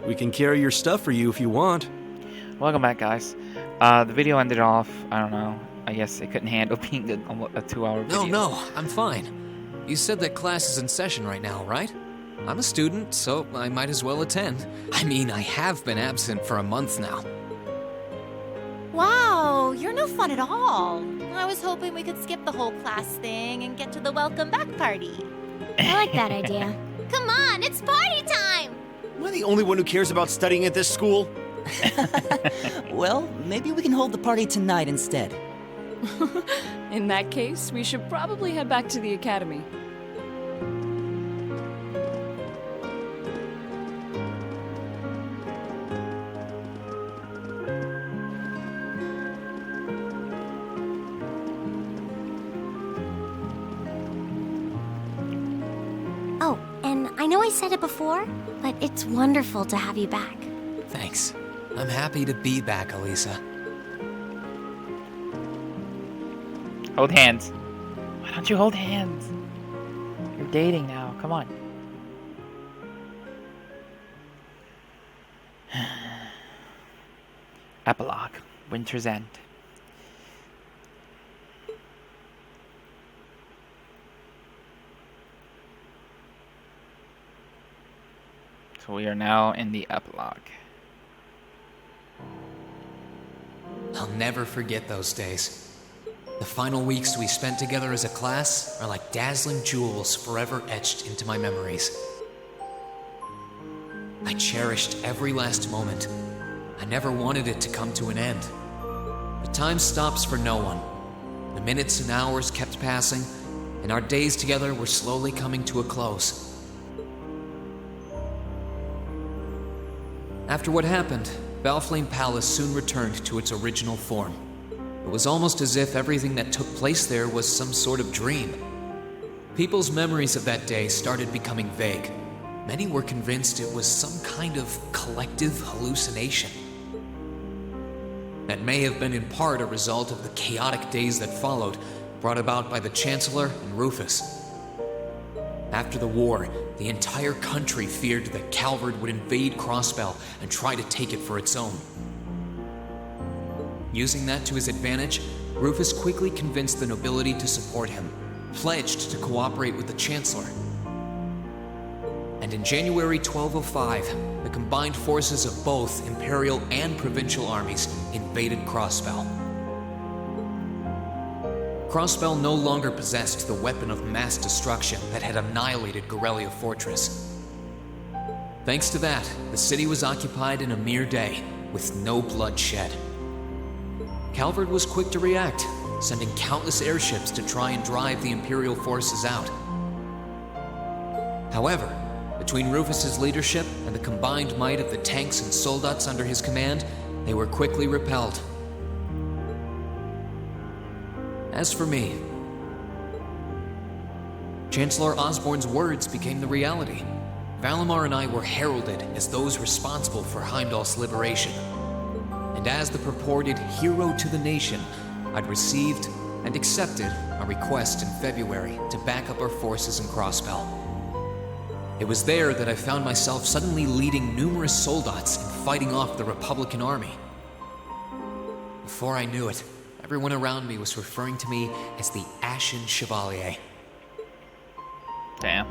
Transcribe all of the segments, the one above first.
We can carry your stuff for you if you want. Welcome back, guys. The video ended off, I don't know, I guess it couldn't handle being a 2-hour video. No, I'm fine. You said that class is in session right now, right? I'm a student, so I might as well attend. I mean, I have been absent for a month now. Wow, you're no fun at all. I was hoping we could skip the whole class thing and get to the welcome back party. I like that idea. Come on, it's party time! Am I the only one who cares about studying at this school? Well, maybe we can hold the party tonight instead. In that case, we should probably head back to the academy. Oh, and I know I said it before, but it's wonderful to have you back. Thanks. I'm happy to be back, Elisa. Hold hands. Why don't you hold hands? You're dating now. Come on. Epilogue. Winter's End. So we are now in the epilogue. I'll never forget those days. The final weeks we spent together as a class are like dazzling jewels forever etched into my memories. I cherished every last moment. I never wanted it to come to an end. But time stops for no one. The minutes and hours kept passing, and our days together were slowly coming to a close. After what happened, Valflame Palace soon returned to its original form. It was almost as if everything that took place there was some sort of dream. People's memories of that day started becoming vague. Many were convinced it was some kind of collective hallucination. That may have been in part a result of the chaotic days that followed, brought about by the Chancellor and Rufus. After the war, the entire country feared that Calvard would invade Crossbell and try to take it for its own. Using that to his advantage, Rufus quickly convinced the nobility to support him, pledged to cooperate with the Chancellor. And in January 1205, the combined forces of both Imperial and Provincial armies invaded Crossbell. Crossbell no longer possessed the weapon of mass destruction that had annihilated Gorelia Fortress. Thanks to that, the city was occupied in a mere day, with no blood shed. Calvard was quick to react, sending countless airships to try and drive the Imperial forces out. However, between Rufus's leadership and the combined might of the tanks and soldats under his command, they were quickly repelled. As for me, Chancellor Osborne's words became the reality. Valimar and I were heralded as those responsible for Heimdall's liberation. And as the purported hero to the nation, I'd received and accepted a request in February to back up our forces in Crossbell. It was there that I found myself suddenly leading numerous soldats and fighting off the Republican army. Before I knew it, everyone around me was referring to me as the Ashen Chevalier. Damn.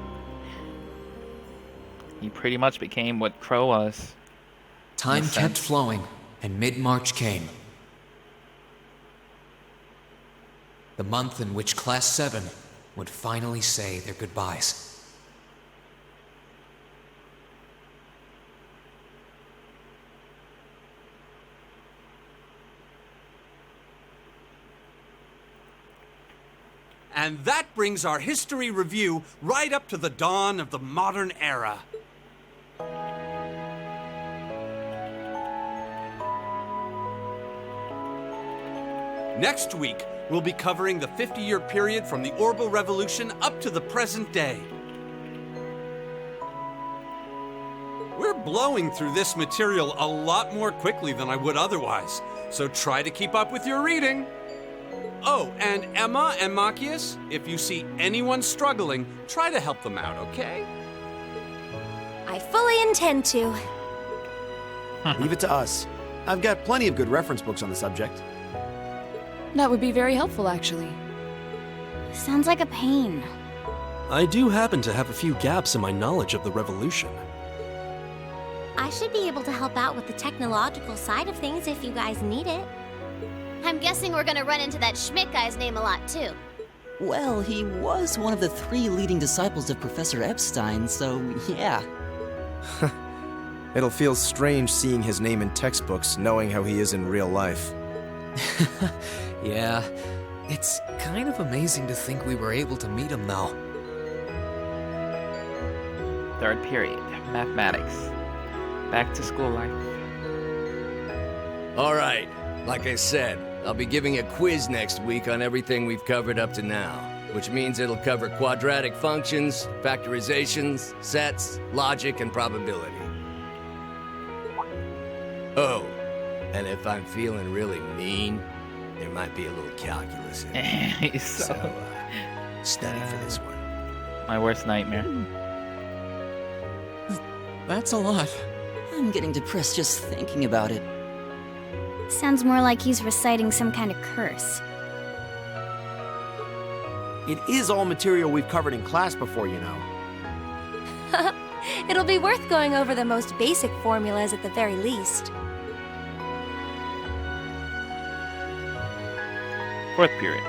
You pretty much became what Crow was. Time kept flowing, and mid-March came. The month in which Class 7 would finally say their goodbyes. And that brings our history review right up to the dawn of the modern era. Next week, we'll be covering the 50-year period from the Orbital Revolution up to the present day. We're blowing through this material a lot more quickly than I would otherwise, so try to keep up with your reading. Oh, and Emma and Machias, if you see anyone struggling, try to help them out, okay? I fully intend to. Leave it to us. I've got plenty of good reference books on the subject. That would be very helpful, actually. Sounds like a pain. I do happen to have a few gaps in my knowledge of the revolution. I should be able to help out with the technological side of things if you guys need it. I'm guessing we're gonna run into that Schmidt guy's name a lot, too. Well, he was one of the 3 leading disciples of Professor Epstein, so yeah. It'll feel strange seeing his name in textbooks, knowing how he is in real life. Yeah, it's kind of amazing to think we were able to meet him, though. Third period, mathematics. Back to school life. All right, like I said, I'll be giving a quiz next week on everything we've covered up to now, which means it'll cover quadratic functions, factorizations, sets, logic, and probability. Oh, and if I'm feeling really mean, there might be a little calculus in it. So, study for this one. My worst nightmare. That's a lot. I'm getting depressed just thinking about it. Sounds more like he's reciting some kind of curse. It is all material we've covered in class before, you know. It'll be worth going over the most basic formulas at the very least. Fourth period,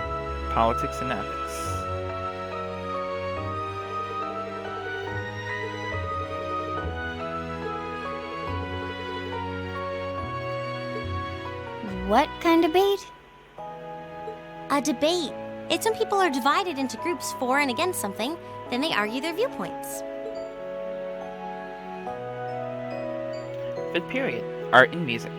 politics and ethics. What kind of debate? A debate. It's when people are divided into groups for and against something, then they argue their viewpoints. Fifth period, art and music.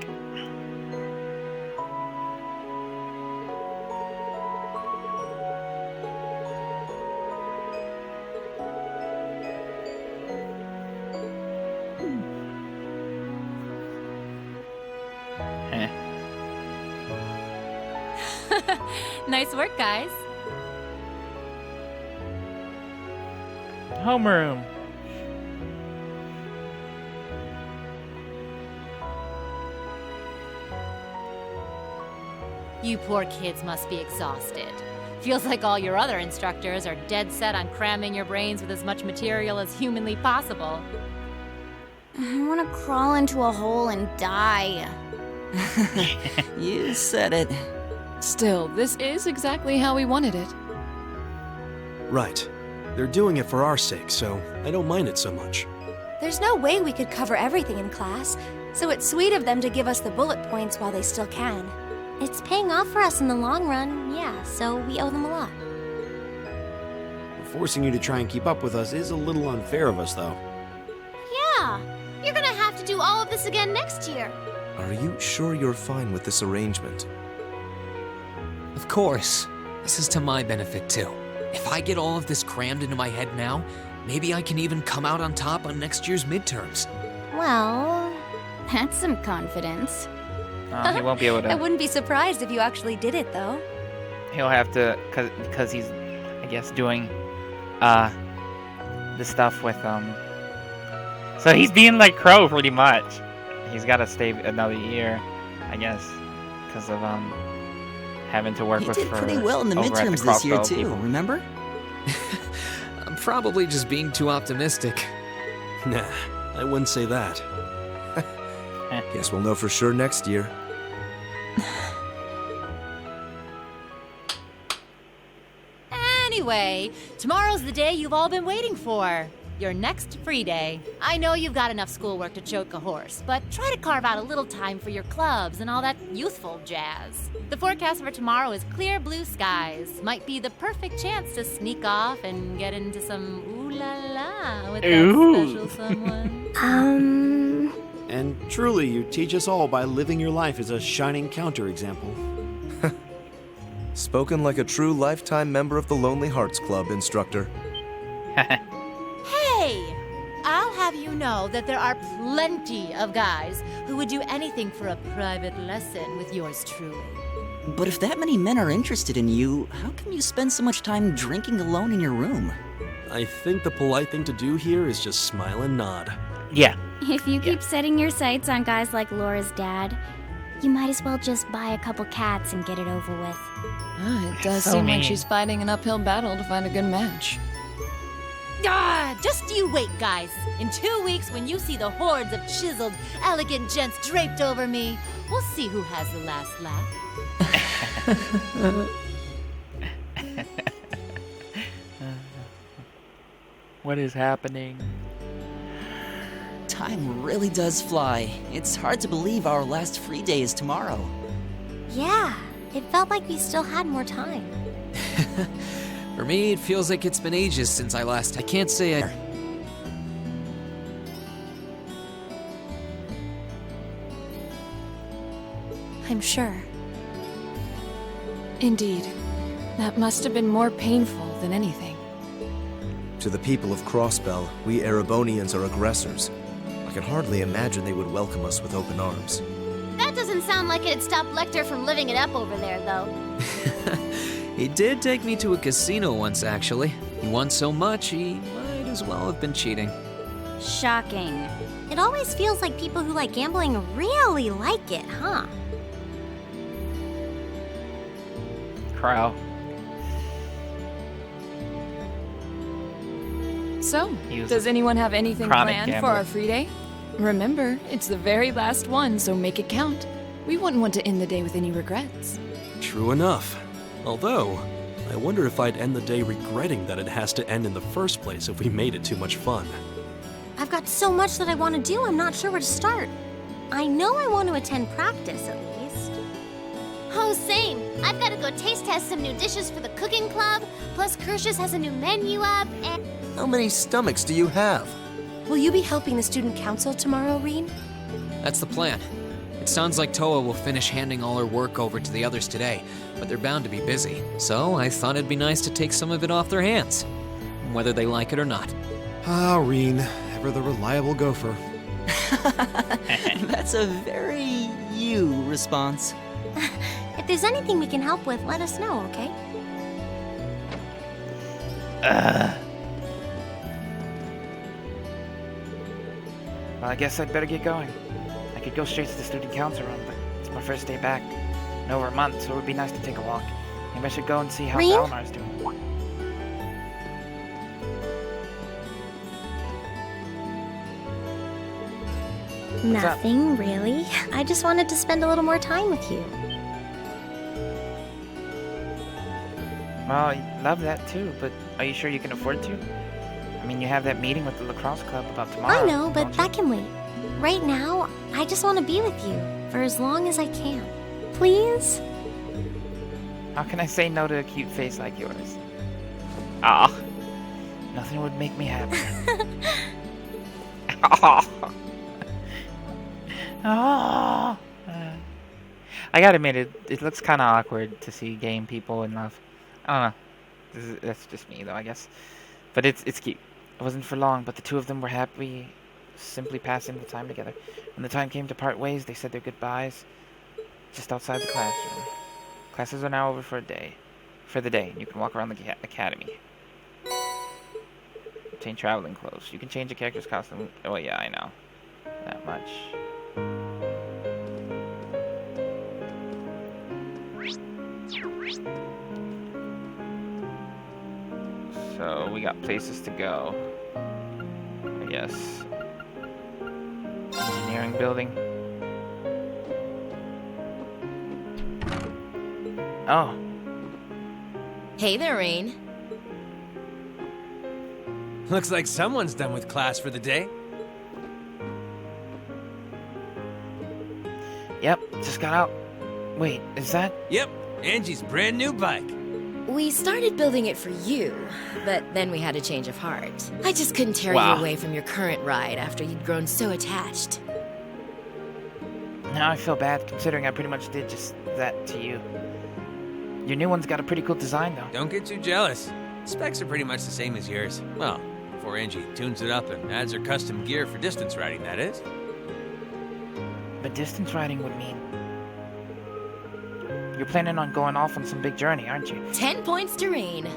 Nice work, guys. Homeroom. You poor kids must be exhausted. Feels like all your other instructors are dead set on cramming your brains with as much material as humanly possible. I want to crawl into a hole and die. You said it. Still, this is exactly how we wanted it. Right. They're doing it for our sake, so I don't mind it so much. There's no way we could cover everything in class, so it's sweet of them to give us the bullet points while they still can. It's paying off for us in the long run, yeah, so we owe them a lot. Forcing you to try and keep up with us is a little unfair of us, though. Yeah, you're gonna have to do all of this again next year. Are you sure you're fine with this arrangement? Of course. This is to my benefit, too. If I get all of this crammed into my head now, maybe I can even come out on top on next year's midterms. Well, that's some confidence. He won't be able I to. wouldn't be surprised if you actually did it, though. He'll have to, cause he's, I guess, doing, the stuff with So he's being like Crow pretty much. He's got to stay another year, I guess, because of having to work He with did pretty well in the over at midterms this year, Crossbow too, people. remember? I'm probably just being too optimistic. Nah, I wouldn't say that. Guess we'll know for sure next year. Anyway, tomorrow's the day you've all been waiting for. Your next free day. I know you've got enough schoolwork to choke a horse, but try to carve out a little time for your clubs and all that youthful jazz. The forecast for tomorrow is clear blue skies. Might be the perfect chance to sneak off and get into some ooh-la-la with that special someone. And truly, you teach us all by living your life as a shining counterexample. Spoken like a true lifetime member of the Lonely Hearts Club, instructor. Hey! I'll have you know that there are plenty of guys who would do anything for a private lesson with yours truly. But if that many men are interested in you, how come you spend so much time drinking alone in your room? I think the polite thing to do here is just smile and nod. Yeah. If you keep setting your sights on guys like Laura's dad, you might as well just buy a couple cats and get it over with. It does So seem mean. like she's fighting an uphill battle to find a good match. Ah, just you wait, guys. In 2 weeks, when you see the hordes of chiseled, elegant gents draped over me, we'll see who has the last laugh. What is happening? Time really does fly. It's hard to believe our last free day is tomorrow. Yeah, it felt like we still had more time. For me, it feels like it's been ages since I can't say I... I'm sure. Indeed. That must have been more painful than anything. To the people of Crossbell, we Erebonians are aggressors. I can hardly imagine they would welcome us with open arms. That doesn't sound like it'd stop Lecter from living it up over there, though. He did take me to a casino once, actually. He won so much, he might as well have been cheating. Shocking. It always feels like people who like gambling really like it, huh? Crow. So, He was does anyone have anything chronic planned for gambler. our free day? Remember, it's the very last one, so make it count. We wouldn't want to end the day with any regrets. True enough. Although, I wonder if I'd end the day regretting that it has to end in the first place if we made it too much fun. I've got so much that I want to do, I'm not sure where to start. I know I want to attend practice, at least. Oh, same. I've got to go taste test some new dishes for the cooking club, plus Kirsch's has a new menu up, and... How many stomachs do you have? Will you be helping the student council tomorrow, Reen? That's the plan. It sounds like Toa will finish handing all her work over to the others today, but they're bound to be busy. So I thought it'd be nice to take some of it off their hands, whether they like it or not. Ah, Reen, ever the reliable gopher. That's a very you response. If there's anything we can help with, let us know, okay? Well, I guess I'd better get going. I could go straight to the student council room, but it's my first day back in over a month, so it would be nice to take a walk. Maybe I should go and see how Reen? Valimar's doing. What's up? Nothing, really. I just wanted to spend a little more time with you. Well, I love that too, but are you sure you can afford to? I mean, you have that meeting with the lacrosse club about tomorrow. I know, but don't you? that can wait. Right now, I just want to be with you for as long as I can. Please? How can I say no to a cute face like yours? Ah, nothing would make me happier. Ah. I gotta admit, it looks kind of awkward to see game people in love. I don't know. That's just me, though, I guess. But it's cute. It wasn't for long, but the two of them were happy, simply passing the time together. When the time came to part ways, they said their goodbyes just outside the classroom. Classes are now over for the day, and you can walk around the academy. Obtain traveling clothes. You can change a character's costume. Oh yeah, I know. That much. So we got places to go. I guess. Engineering building. Oh. Hey there, Rain. Looks like someone's done with class for the day. Yep, just got out. Wait, is that? Yep, Angie's brand new bike. We started building it for you, but then we had a change of heart. I just couldn't tear Wow. you away from your current ride after you'd grown so attached. Now I feel bad, considering I pretty much did just that to you. Your new one's got a pretty cool design, though. Don't get too jealous. Specs are pretty much the same as yours. Well, before Angie tunes it up and adds her custom gear for distance riding, that is. But distance riding would mean... You're planning on going off on some big journey, aren't you? 10 points to Rain.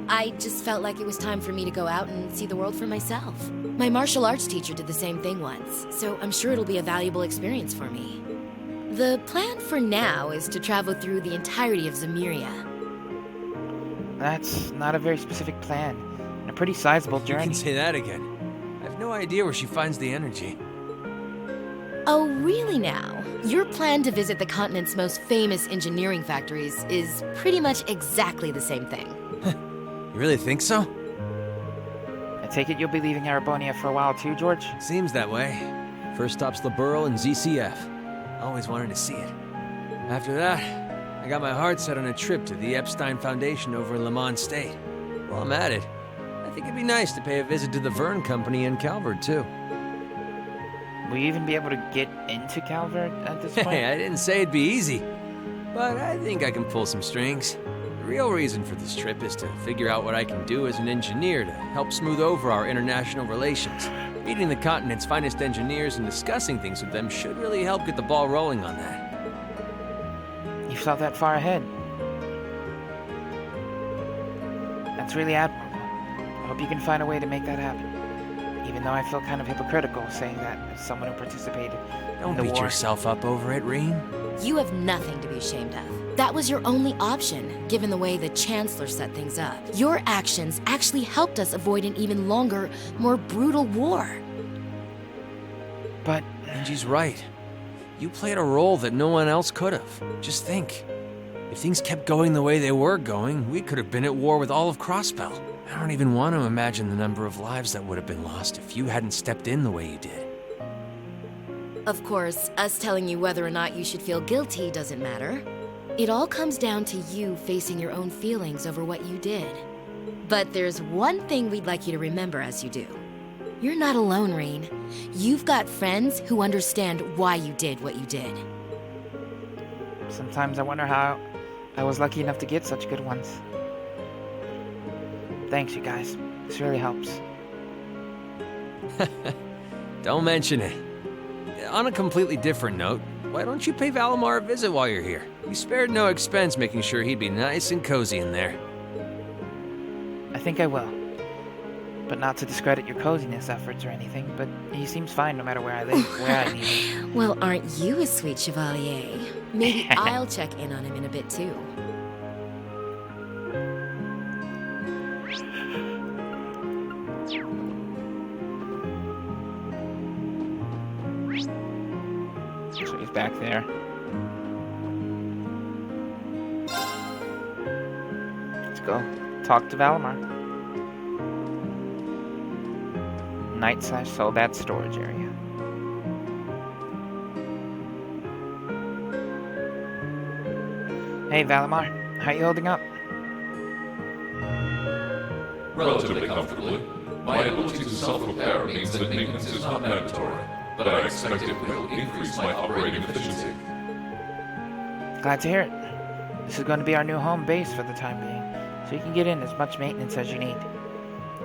I just felt like it was time for me to go out and see the world for myself. My martial arts teacher did the same thing once, so I'm sure it'll be a valuable experience for me. The plan for now is to travel through the entirety of Zemuria. That's not a very specific plan, and a pretty sizable You journey. can say that again. I have no idea where she finds the energy. Oh, really now? Your plan to visit the continent's most famous engineering factories is pretty much exactly the same thing. You really think so? I take it you'll be leaving Arabonia for a while too, George? Seems that way. First stop's the Burl and ZCF. Always wanted to see it. After that, I got my heart set on a trip to the Epstein Foundation over in Lemon State. While I'm at it, I think it'd be nice to pay a visit to the Verne Company in Calvert, too. Will you even be able to get into Calvert at this point? Hey, I didn't say it'd be easy, but I think I can pull some strings. The real reason for this trip is to figure out what I can do as an engineer to help smooth over our international relations. Meeting the continent's finest engineers and discussing things with them should really help get the ball rolling on that. You've thought that far ahead. That's really admirable. I hope you can find a way to make that happen. Even though I feel kind of hypocritical saying that as someone who participated Don't in the beat war. yourself up over it, Reem. You have nothing to be ashamed of. That was your only option, given the way the Chancellor set things up. Your actions actually helped us avoid an even longer, more brutal war. But Angie's right. You played a role that no one else could have. Just think. If things kept going the way they were going, we could have been at war with all of Crossbell. I don't even want to imagine the number of lives that would have been lost if you hadn't stepped in the way you did. Of course, us telling you whether or not you should feel guilty doesn't matter. It all comes down to you facing your own feelings over what you did. But there's one thing we'd like you to remember as you do. You're not alone, Rain. You've got friends who understand why you did what you did. sometimes I wonder how I was lucky enough to get such good ones. Thanks, you guys. This really helps. Don't mention it. On a completely different note, why don't you pay Valimar a visit while you're here? You spared no expense making sure he'd be nice and cozy in there. I think I will. But not to discredit your coziness efforts or anything, but he seems fine no matter where I live, where I need him. Well, aren't you a sweet chevalier? Maybe I'll check in on him in a bit too. So he's back there. Let's go talk to Valimar. Night/Soldat storage area. Hey Valimar, how you holding up? Relatively comfortably. My ability to self-repair means that maintenance is not mandatory, but I expect it will increase my operating efficiency. Glad to hear it. This is going to be our new home base for the time being, so you can get in as much maintenance as you need.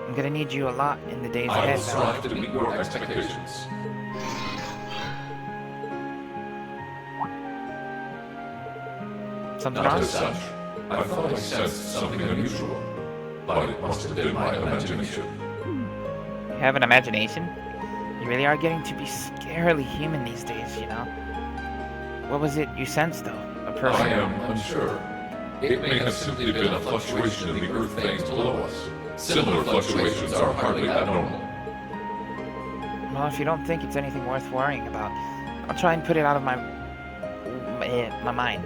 I'm gonna need you a lot in the days I ahead, will strive Valimar. to meet your expectations. Something Not wrong? as such. I thought I sensed something unusual, but it must have been my imagination. You have an imagination? You really are getting to be scarily human these days, you know? What was it you sensed, though? A person? I am unsure. It may have simply been a fluctuation in the earth veins below us. Similar fluctuations are hardly abnormal. Well, if you don't think it's anything worth worrying about, I'll try and put it out of my mind.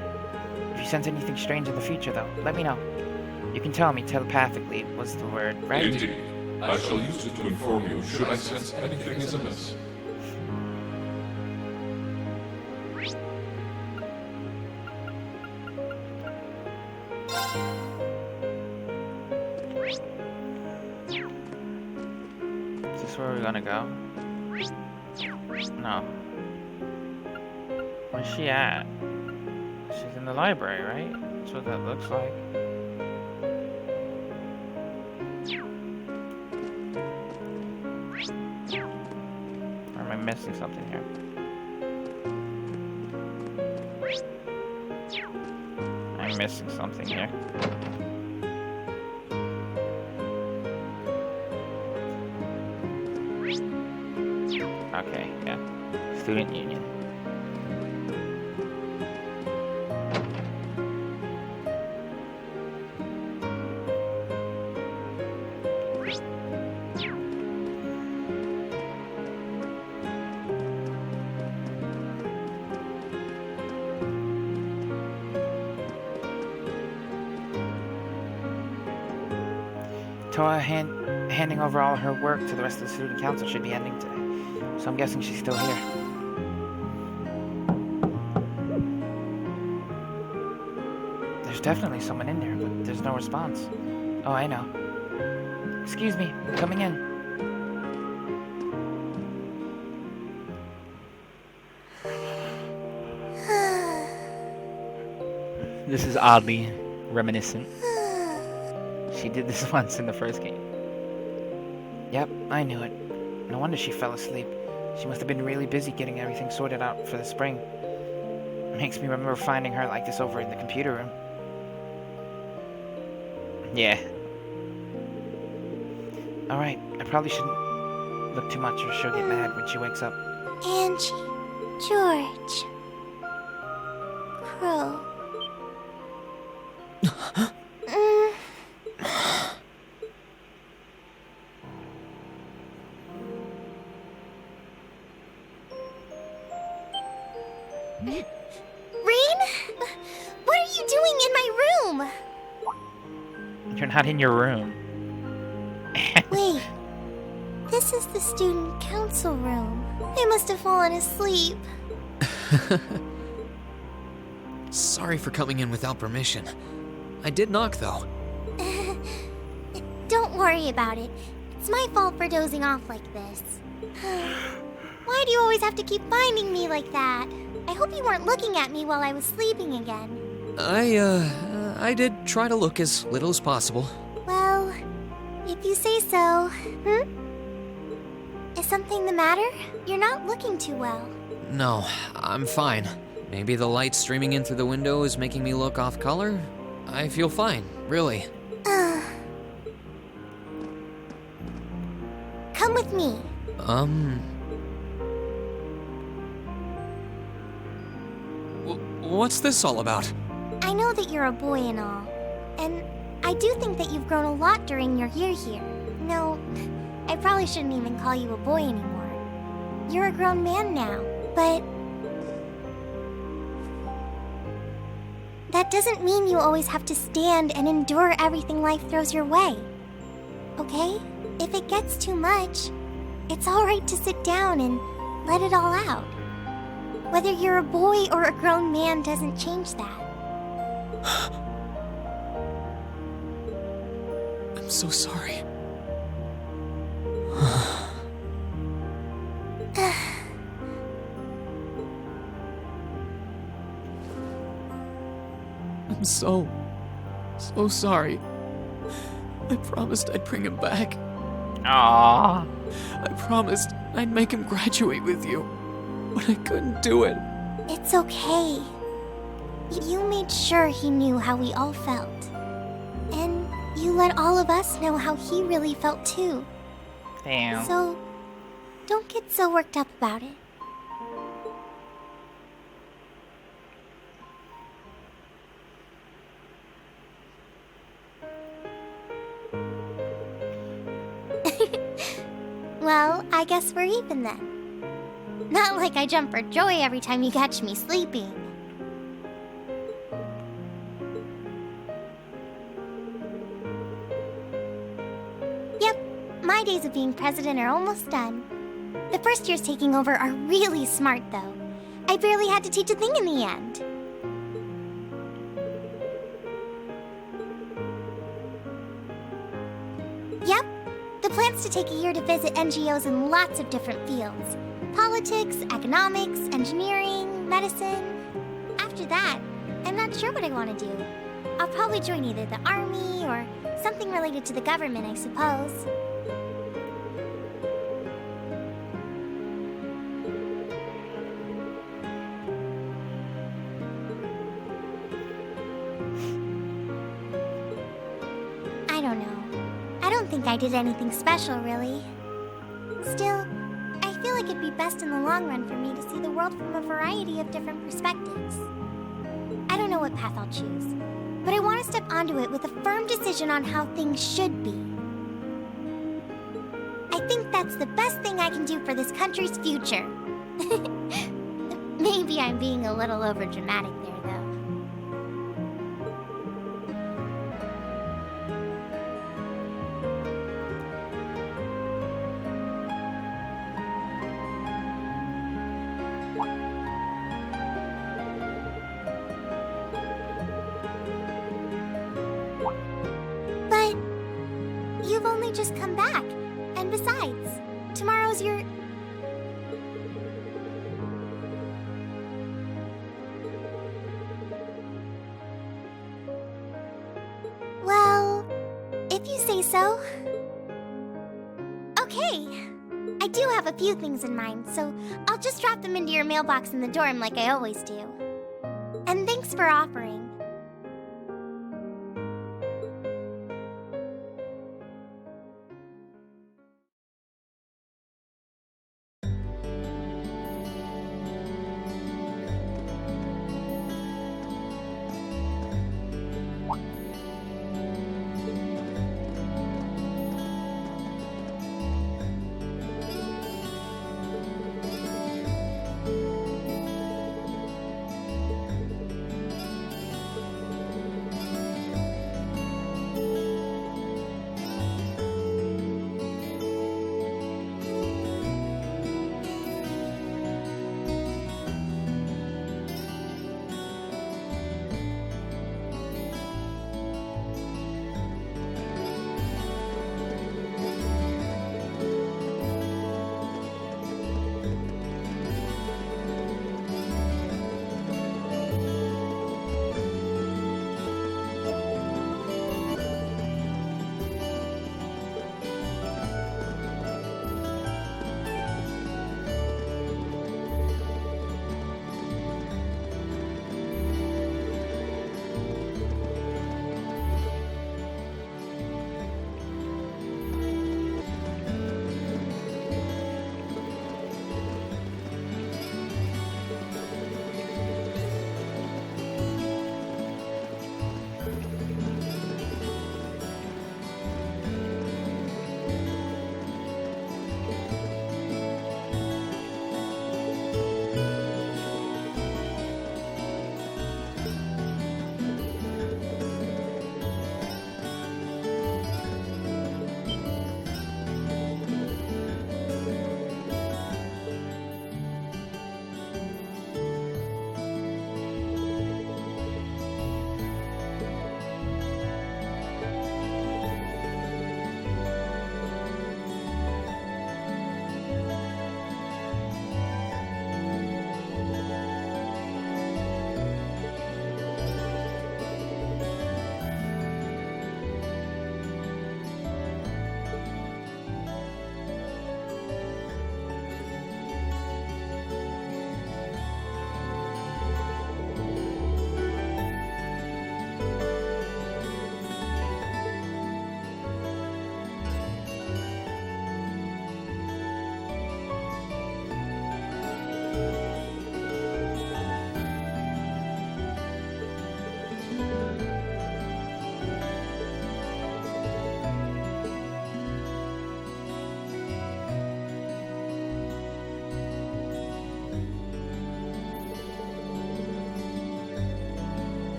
If you sense anything strange in the future, though, let me know. You can tell me telepathically was the word, right? Indeed. I shall use it to inform you should I sense anything is amiss. Is this where we're gonna go? No. Where's she at? She's in the library, right? That's what that looks like. Or am I missing something here? I'm missing something here. Okay, yeah. Student union. Toa handing over all her work to the rest of the student council should be ending today, so I'm guessing she's still here. There's definitely someone in there, but there's no response. Oh, I know. Excuse me, I'm coming in. This is oddly reminiscent. She did this once in the first game. Yep, I knew it. No wonder she fell asleep. She must have been really busy getting everything sorted out for the spring. Makes me remember finding her like this over in the computer room. Yeah. Alright, I probably shouldn't look too much or she'll get mad when she wakes up. Angie, George, Crow. What are you doing in my room? You're not in your room. Wait, this is the student council room. I must have fallen asleep. Sorry for coming in without permission. I did knock, though. Don't worry about it. It's my fault for dozing off like this. Why do you always have to keep finding me like that? I hope you weren't looking at me while I was sleeping again. I did try to look as little as possible. Well, if you say so. Is something the matter? You're not looking too well. No, I'm fine. Maybe the light streaming in through the window is making me look off color? I feel fine, really. Come with me. What's this all about? I know that you're a boy and all, and I do think that you've grown a lot during your year here. No, I probably shouldn't even call you a boy anymore. You're a grown man now, but that doesn't mean you always have to stand and endure everything life throws your way. Okay? If it gets too much, it's alright to sit down and let it all out. Whether you're a boy or a grown man doesn't change that. I'm so sorry. I'm so sorry. I promised I'd bring him back. Aww. I promised I'd make him graduate with you, but I couldn't do it. It's okay. You made sure he knew how we all felt. And you let all of us know how he really felt too. Damn. So, don't get so worked up about it. Well, I guess we're even then. Not like I jump for joy every time you catch me sleeping. Yep, my days of being president are almost done. The first years taking over are really smart, though. I barely had to teach a thing in the end. Yep, the plan's to take a year to visit NGOs in lots of different fields. Politics, economics, engineering, medicine. After that, I'm not sure what I want to do. I'll probably join either the army or something related to the government, I suppose. I don't know. I don't think I did anything special, really. Still, I feel like it'd be best in the long run for me to see the world from a variety of different perspectives. I don't know what path I'll choose, but I want to step onto it with a firm decision on how things should be. I think that's the best thing I can do for this country's future. Maybe I'm being a little overdramatic there, though. But you've only just come back. And besides, tomorrow's your... Well, if you say so. Okay. I do have a few things in mind, so I'll just drop them into your mailbox in the dorm like I always do. And thanks for offering.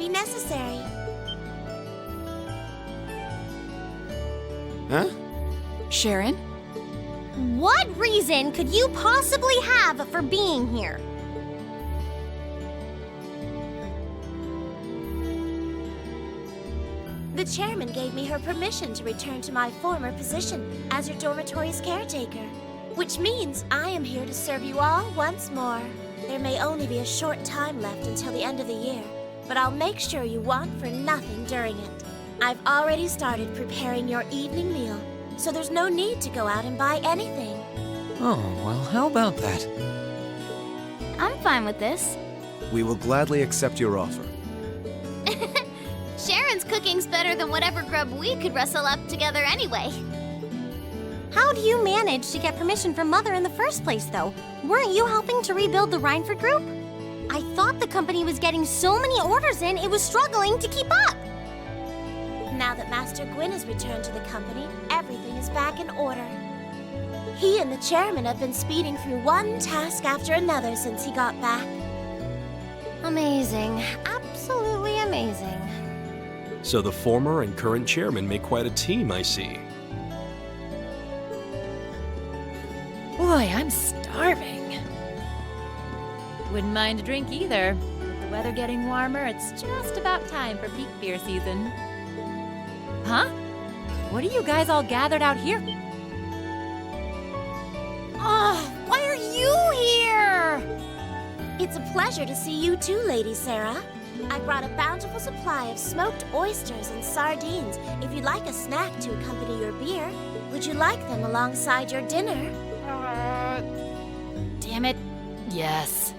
be necessary. Huh? Sharon? What reason could you possibly have for being here? The chairman gave me her permission to return to my former position as your dormitory's caretaker, which means I am here to serve you all once more. There may only be a short time left until the end of the year, but I'll make sure you want for nothing during it. I've already started preparing your evening meal, so there's no need to go out and buy anything. Oh, well, how about that? I'm fine with this. We will gladly accept your offer. Sharon's cooking's better than whatever grub we could rustle up together anyway. How do you manage to get permission from Mother in the first place, though? Weren't you helping to rebuild the Reinford group? I thought the company was getting so many orders in, it was struggling to keep up. Now that Master Gwyn has returned to the company, everything is back in order. He and the chairman have been speeding through one task after another since he got back. Amazing. Absolutely amazing. So the former and current chairman make quite a team, I see. Boy, I'm starving. Wouldn't mind a drink either. With the weather getting warmer, it's just about time for peak beer season. Huh? What are you guys all gathered out here? Oh, why are you here? It's a pleasure to see you too, Lady Sarah. I brought a bountiful supply of smoked oysters and sardines if you'd like a snack to accompany your beer. Would you like them alongside your dinner? Damn it. Yes.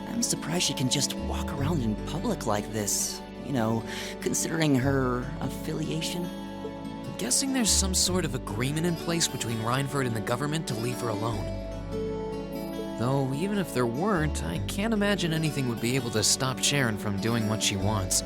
I'm surprised she can just walk around in public like this. You know, considering her affiliation. I'm guessing there's some sort of agreement in place between Reinford and the government to leave her alone. Though, even if there weren't, I can't imagine anything would be able to stop Sharon from doing what she wants.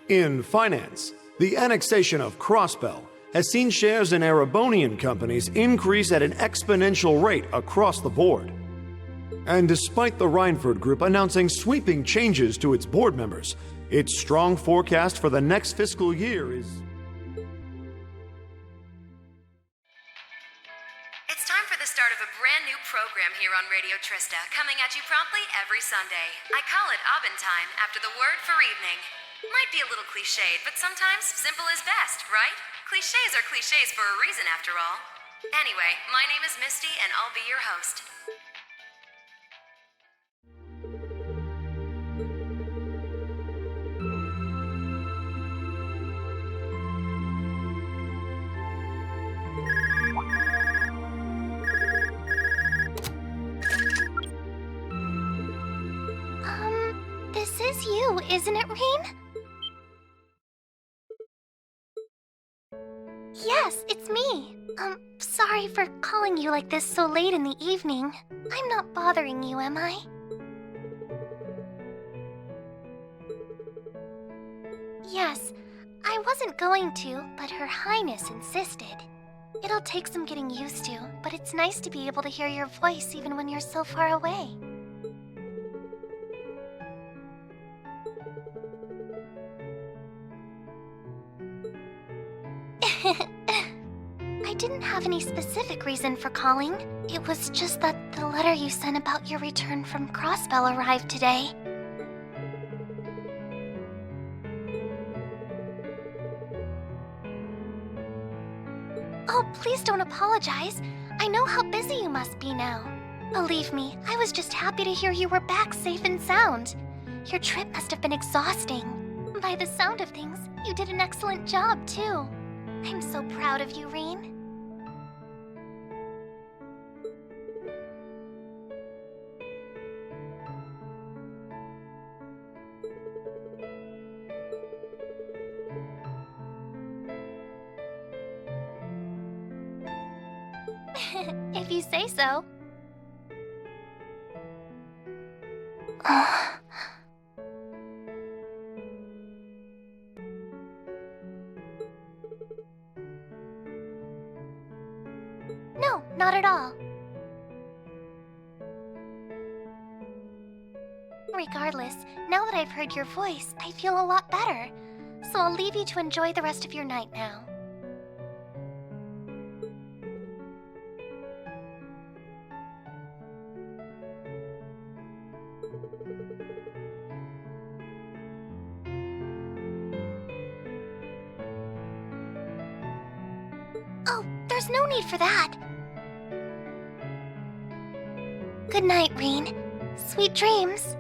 In finance, the annexation of Crossbell has seen shares in Erebonian companies increase at an exponential rate across the board. And despite the Reinford Group announcing sweeping changes to its board members, its strong forecast for the next fiscal year is... It's time for the start of a brand new program here on Radio Trista, coming at you promptly every Sunday. I call it Aubin Time, after the word for evening. Might be a little cliched, but sometimes simple is best, right? Clichés are clichés for a reason, after all. Anyway, my name is Misty, and I'll be your host. This is you, isn't it, Rain? Yes, it's me. Sorry for calling you like this so late in the evening. I'm not bothering you, am I? Yes, I wasn't going to, but Her Highness insisted. It'll take some getting used to, but it's nice to be able to hear your voice even when you're so far away. I didn't have any specific reason for calling. It was just that the letter you sent about your return from Crossbell arrived today. Oh, please don't apologize. I know how busy you must be now. Believe me, I was just happy to hear you were back safe and sound. Your trip must have been exhausting. By the sound of things, you did an excellent job, too. I'm so proud of you, Reen. If you say so. No, not at all. Regardless, now that I've heard your voice, I feel a lot better. So I'll leave you to enjoy the rest of your night now. Oh, there's no need for that. Good night, Reen. Sweet dreams.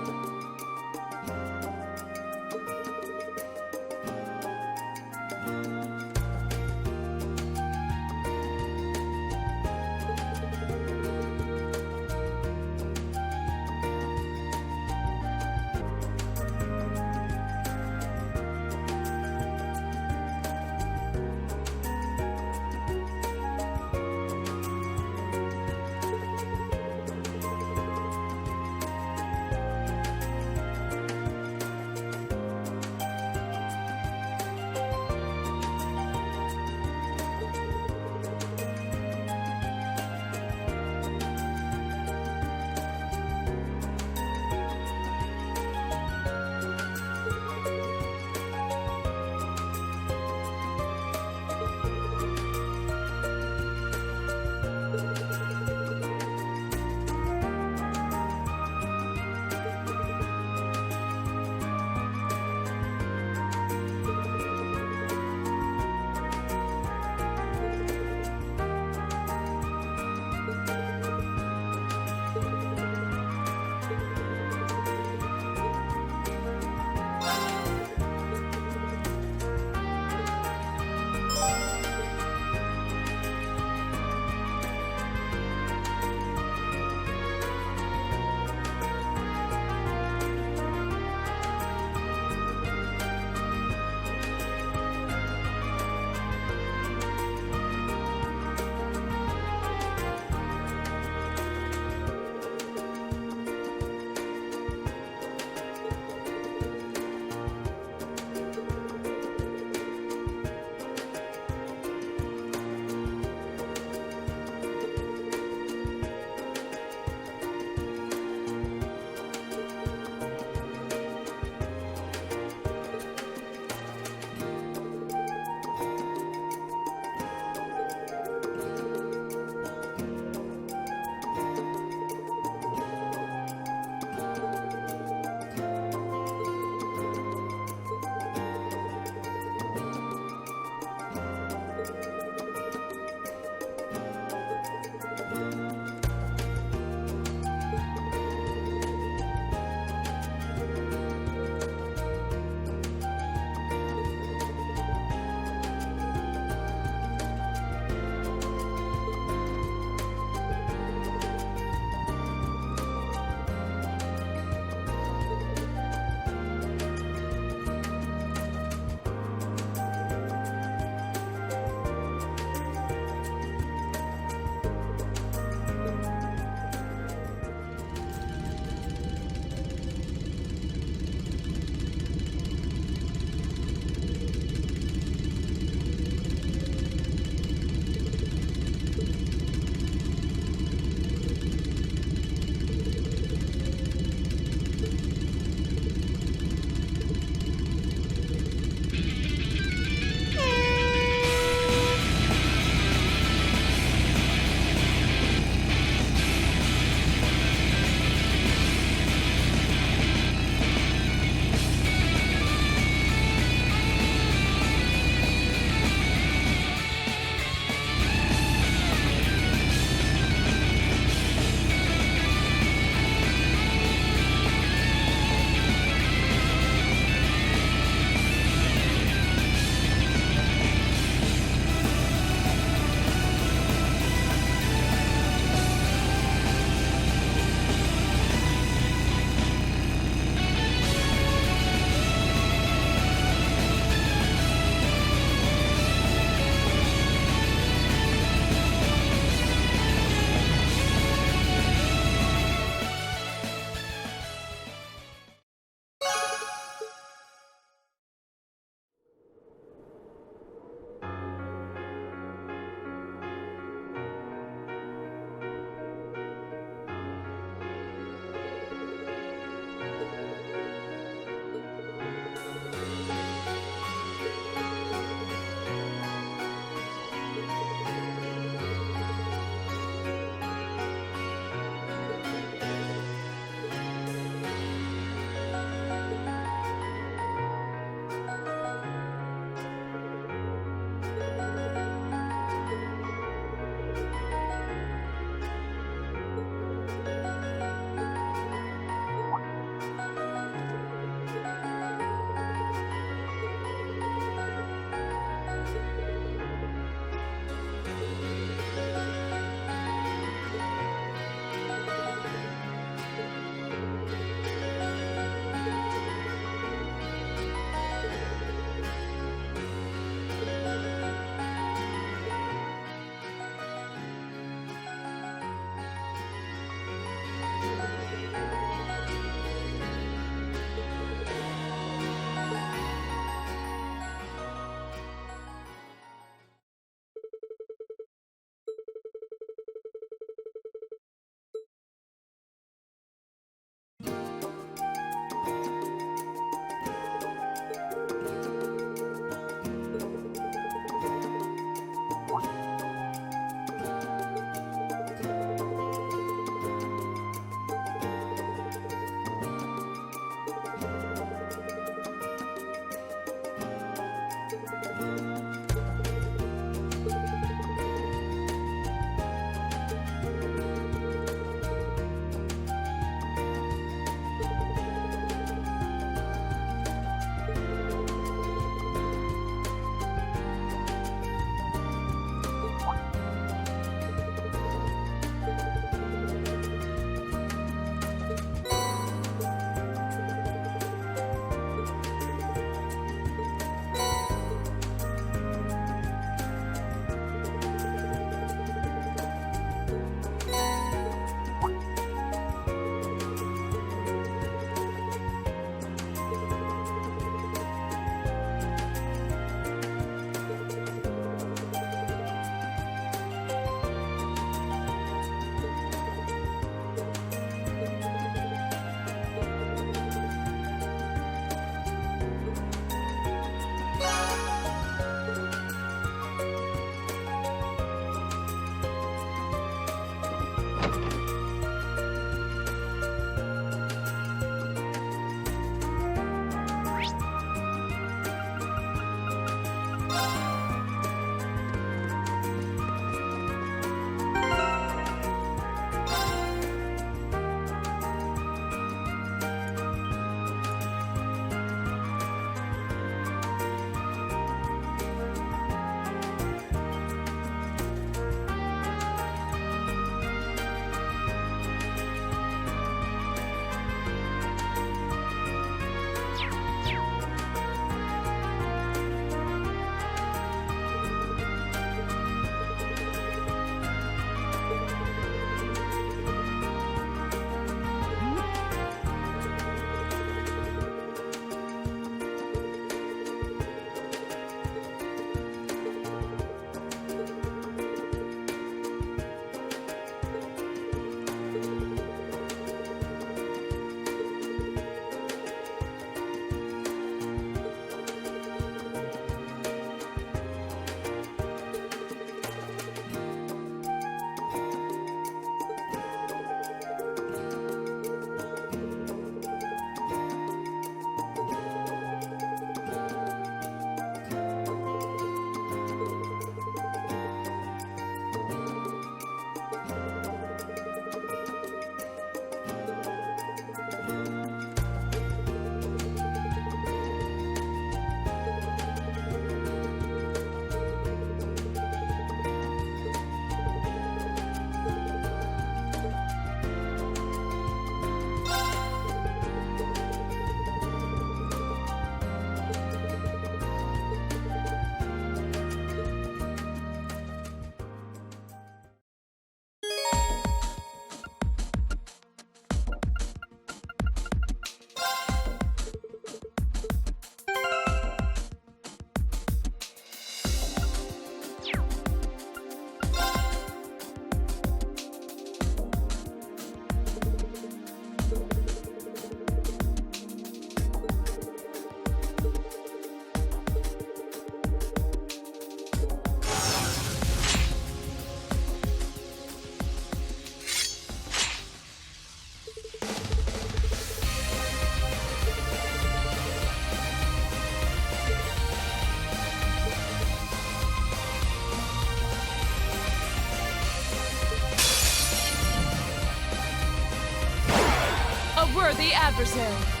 adversary.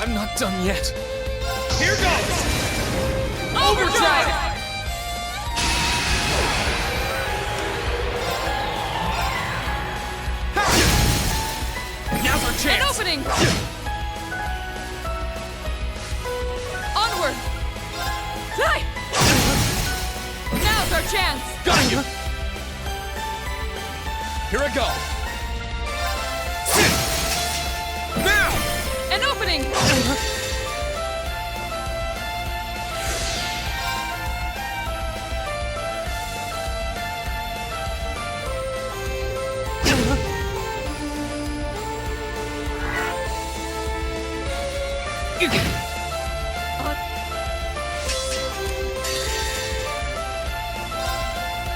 I'm not done yet. Here goes! Overdrive! Now's our An chance! opening! Onward! Fly! Now's our chance! Got you! Here I go! Now! An opening!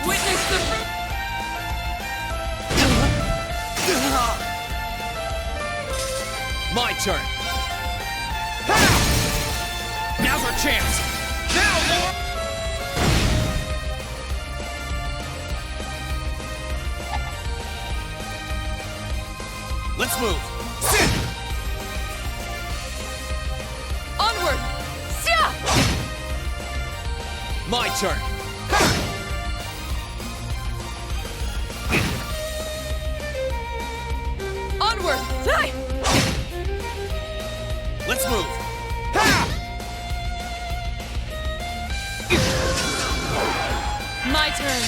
Witness the... My turn! Now's our chance! Now, Lord! Let's move! Onward! Sia! My turn! Onward! Fly! Let's move! My turn!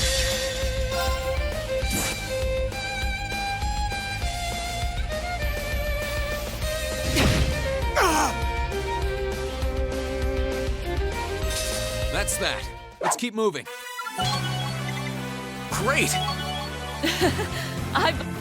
That's that. Let's keep moving. Great! I've...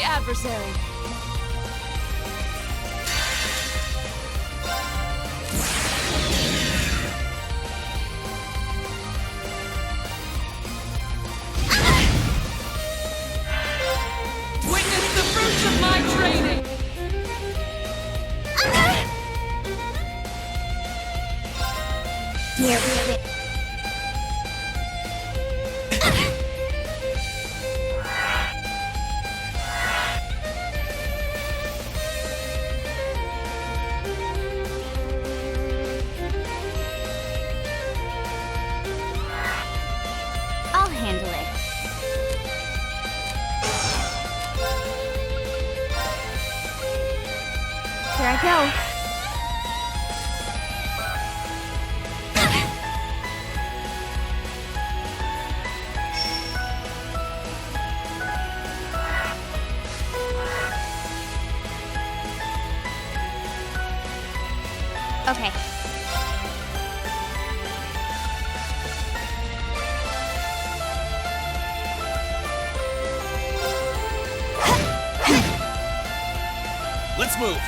adversary. Witness the fruits of my training. I'll handle it. Here I go. Okay. Let's move.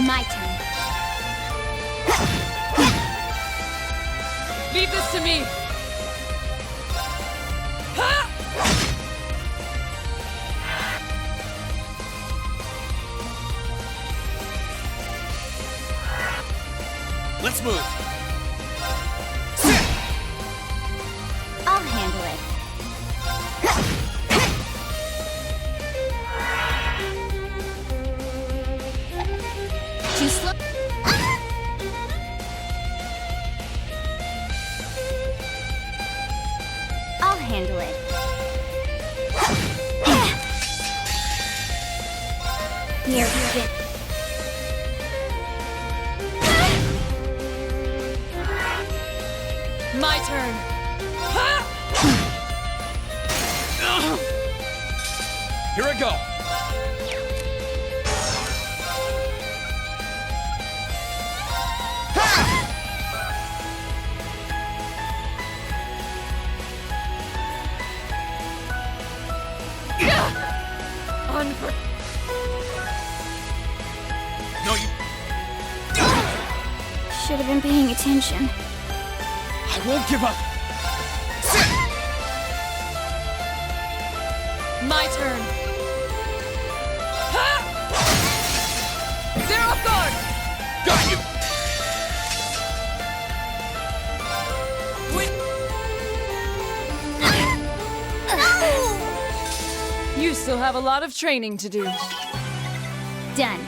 My turn. Leave this to me. Let's move. I'll handle it. Too slow. I'll handle it. Here we go. My turn. Here I go. No, you. Should have been paying attention. I won't give up. My turn. They're off guard. Got you. You still have a lot of training to do. Done.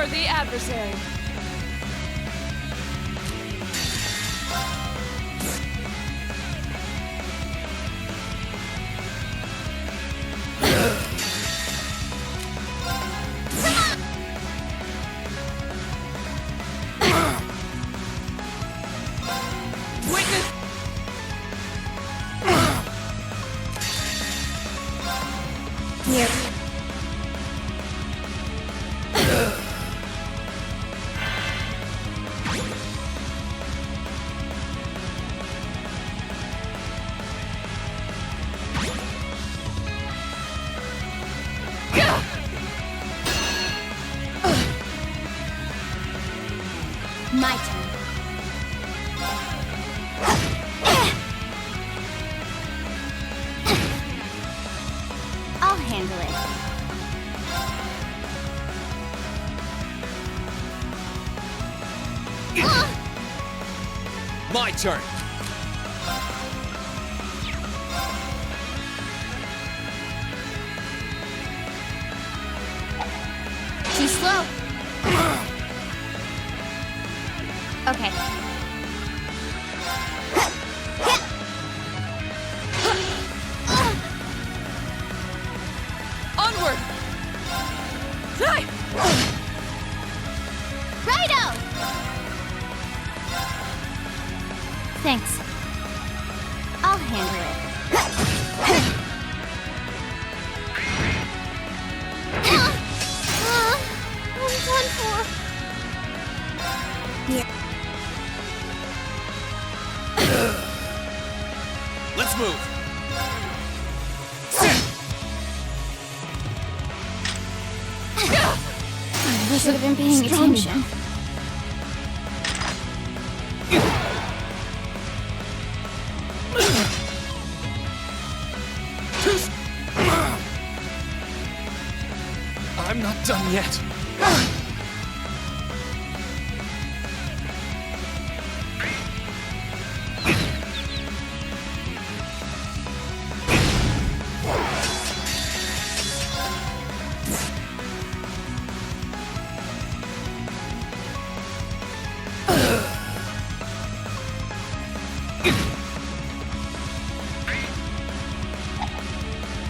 unworthy adversary. My turn. I'll handle it. My turn. Too slow. Okay. Onward! Die! Righto! Thanks. I'll handle it. I'm done for. Here. Let's move. I should have been paying attention. I'm not done yet.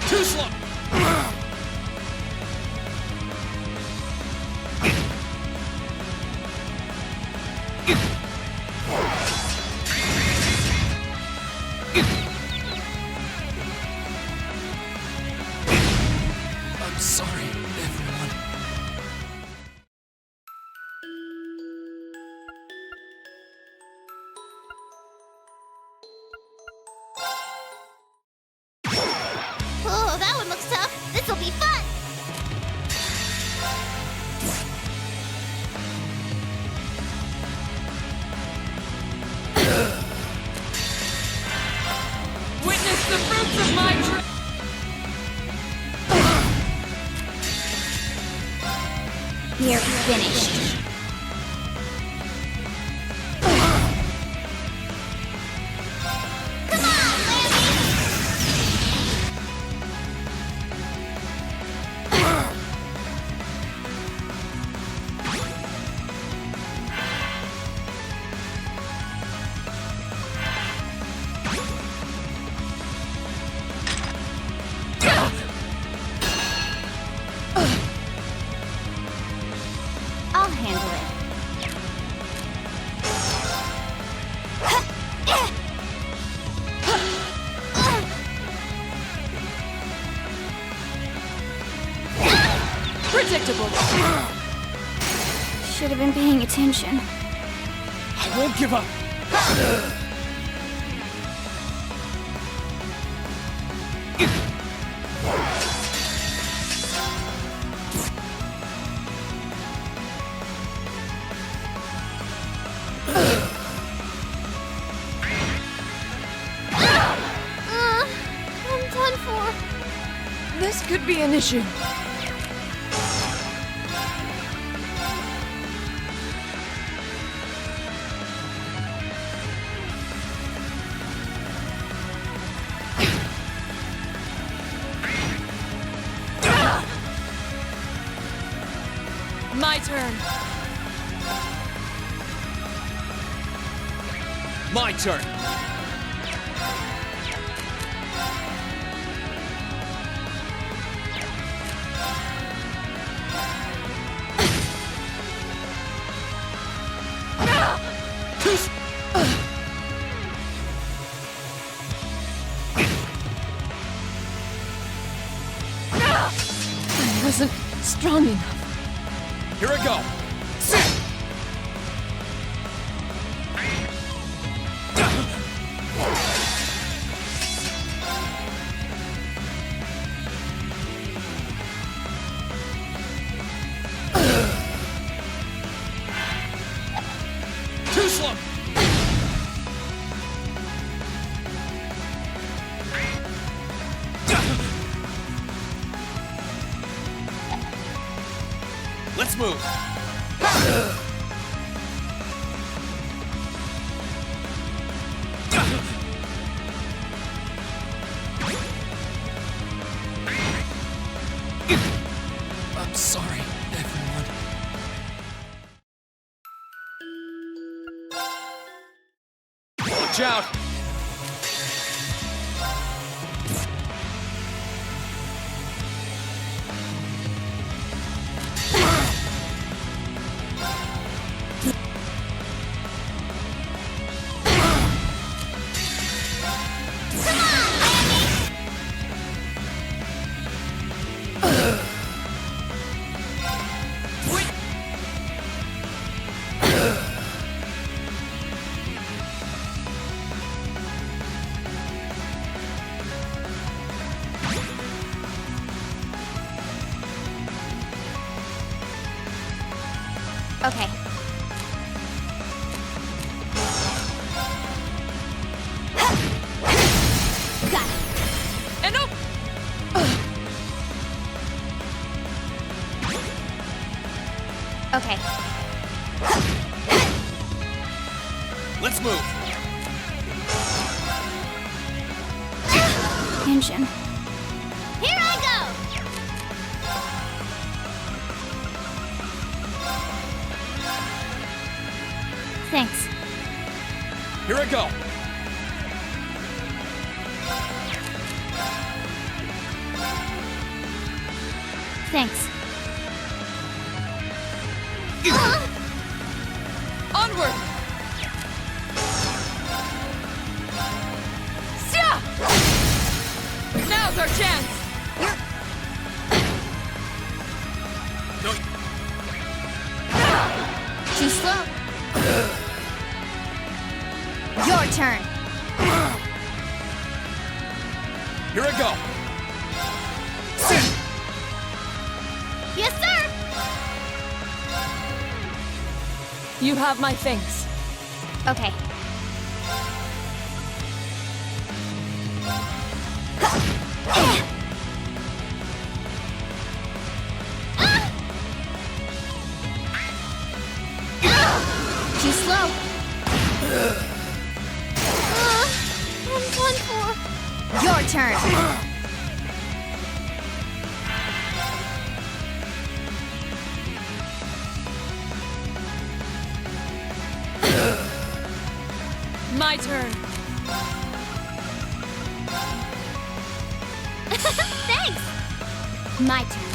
Too slow. I'm sorry, everyone. Oh, that one looks tough. This'll be fun. Witness the fruits of my You're finished. Come on, I'll handle it. predictable. Should have been paying attention. I won't give up. I'm done for. This could be an issue. My turn. My turn. I wasn't strong enough. Here I go. Too slow. Let's move. I'm sorry, everyone. Watch out! Okay. Got it. And up! Okay. Let's move. Engine. Here I go! Thanks. Here I go. Thanks. Onward! Now's our chance! No. Too slow. Your turn. Here I go. Yes, sir! You have my thanks. Okay. Too slow. I'm done for. Your turn. My turn. Thanks. My turn.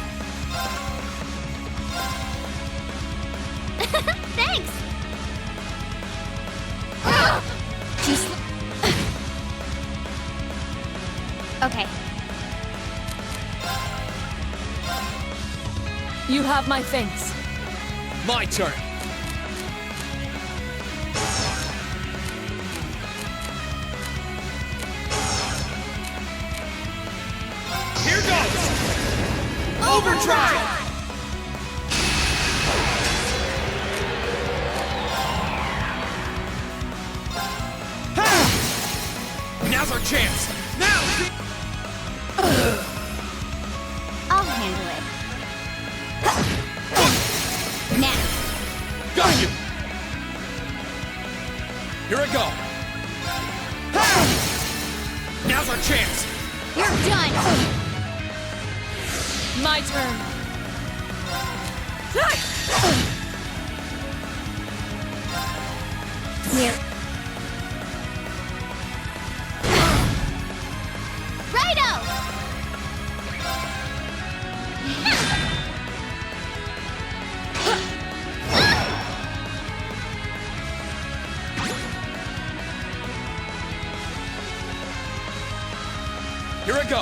Thanks. Too slow. Okay. You have my thanks. My turn. Here goes! Overdrive! Now's our chance. Now! I'll handle it. Now. Got you. Here I go. Now's our chance. You're done. My turn. Here. Righto! Here I go.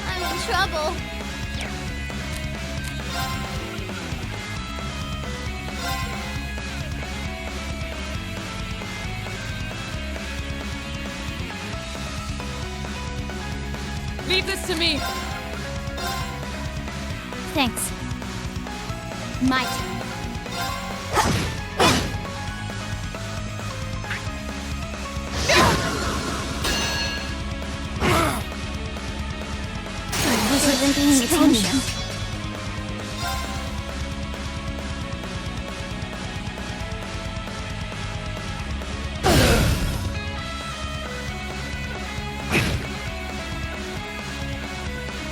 I'm in trouble. Leave this to me. Thanks. My turn. I wasn't paying attention.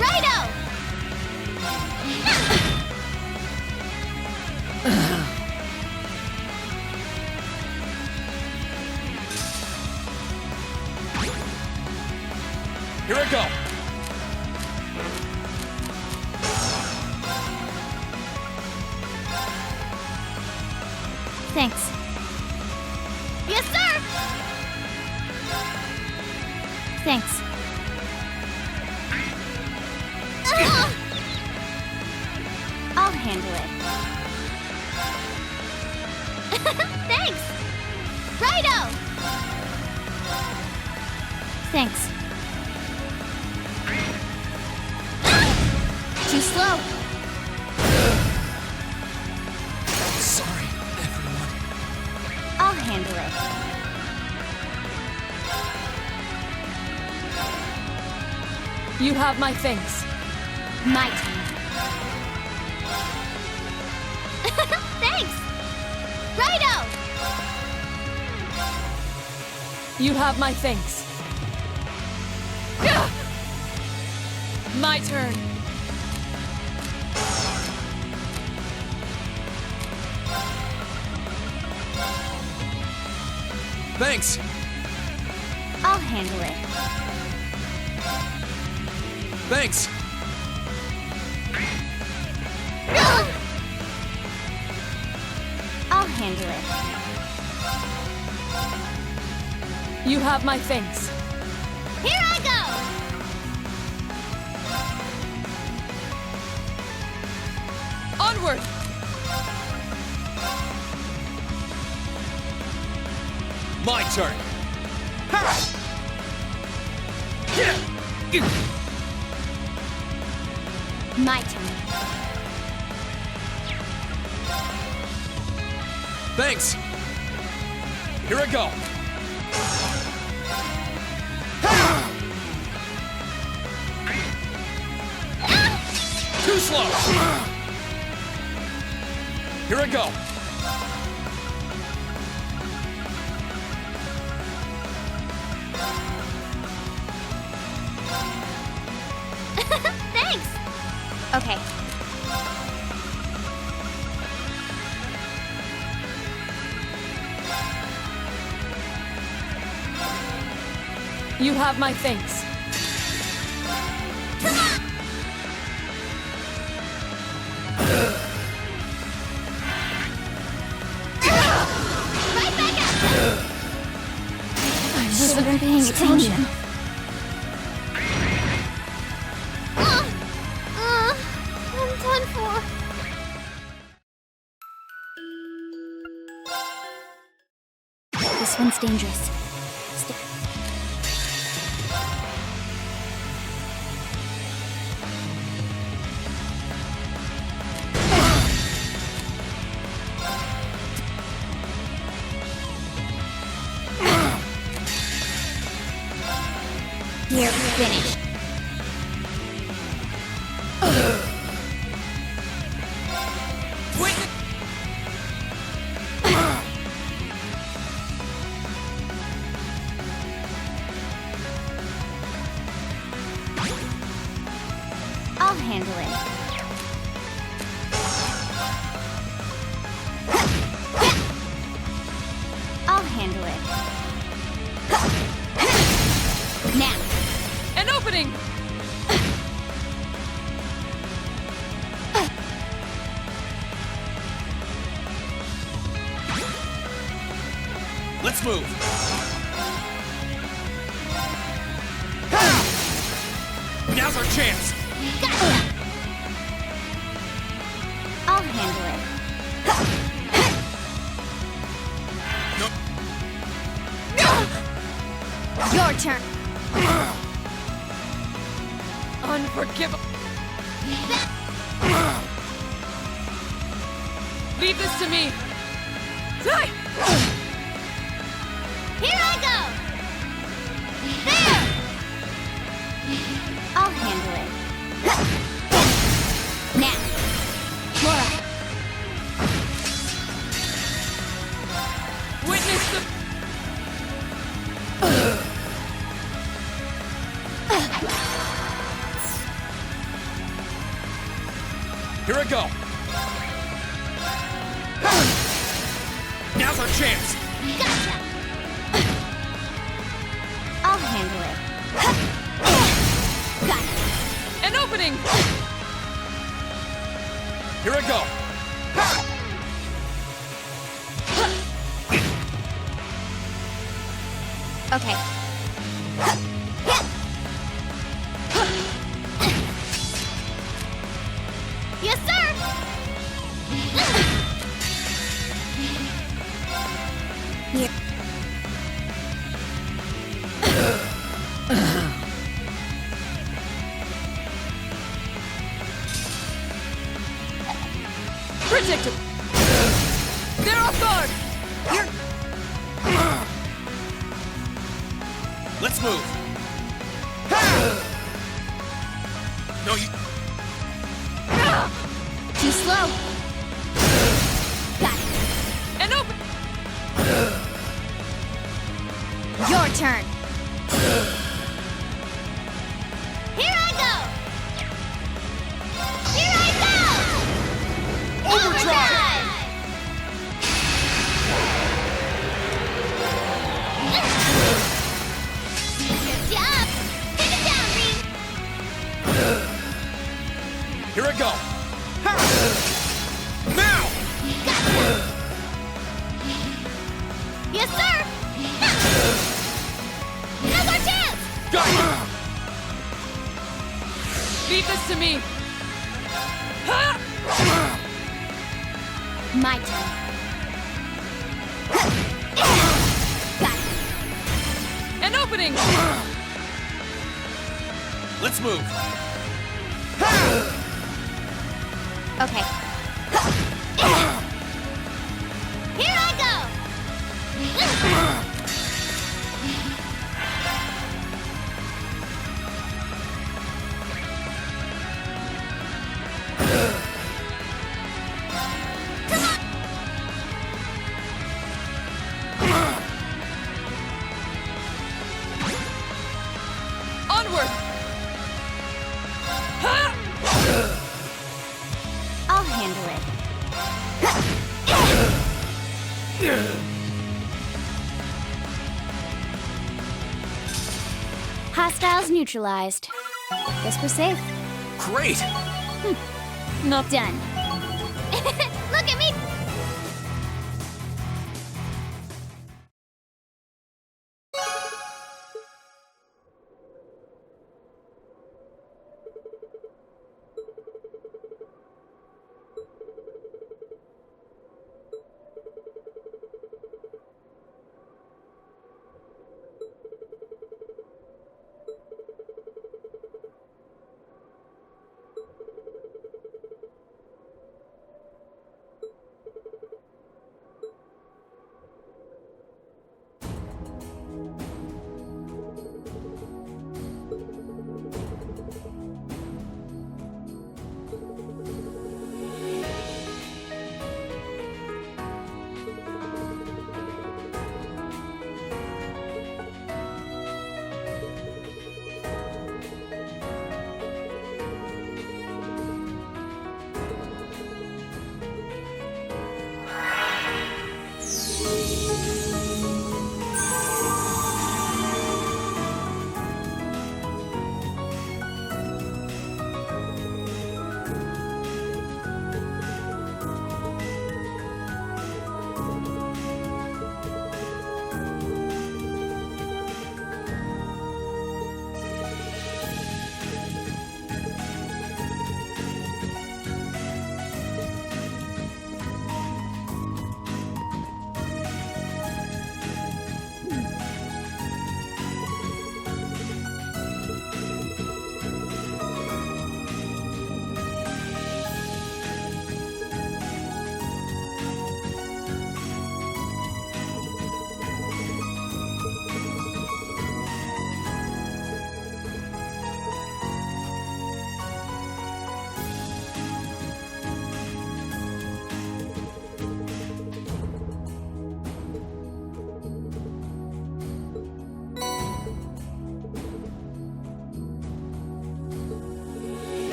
Righto! Here I go. Thanks. Yes, sir! Thanks. I'll handle it. Thanks! Righto! Thanks. Too slow. Sorry, everyone. I'll handle it. You have my thanks. My turn. Thanks! Righto! You have my thanks. My turn. Thanks. I'll handle it. Thanks. I'll handle it. You have my thanks. Here I go! Onward! My turn. My turn. Thanks. Here I go. Too slow. Here I go. Thanks! Okay. You have my thanks. Right back at you! I wasn't paying attention. I'm done for. This one's dangerous. Here, finished. I'll handle it. I'll handle it. Now. An opening! Let's move. Now's our chance. Gotcha. I'll handle it. Your turn. Unforgivable. Leave this to me. Die! Here I go! There! I'll handle it. Now. Laura. Witness the... Here I go. Now's our chance. Gotcha! I'll handle it. Got it. An opening! Here I go. Okay. Yes, sir! Here. Predictable! They're off guard! Let's move. No, you. Too slow. Got it. And open! Your turn. Here I go! Here I go! Overdrive! Good job! Take it down, Reed! Here I go. Now! Gotcha! Yes, sir! Now's our chance! Got it! Leave this to me! My turn. Got it. An opening! Let's move. Okay. Here I go! Onward! I'll handle it. Hostiles neutralized. Guess we're safe. Great! Not done. Look at me!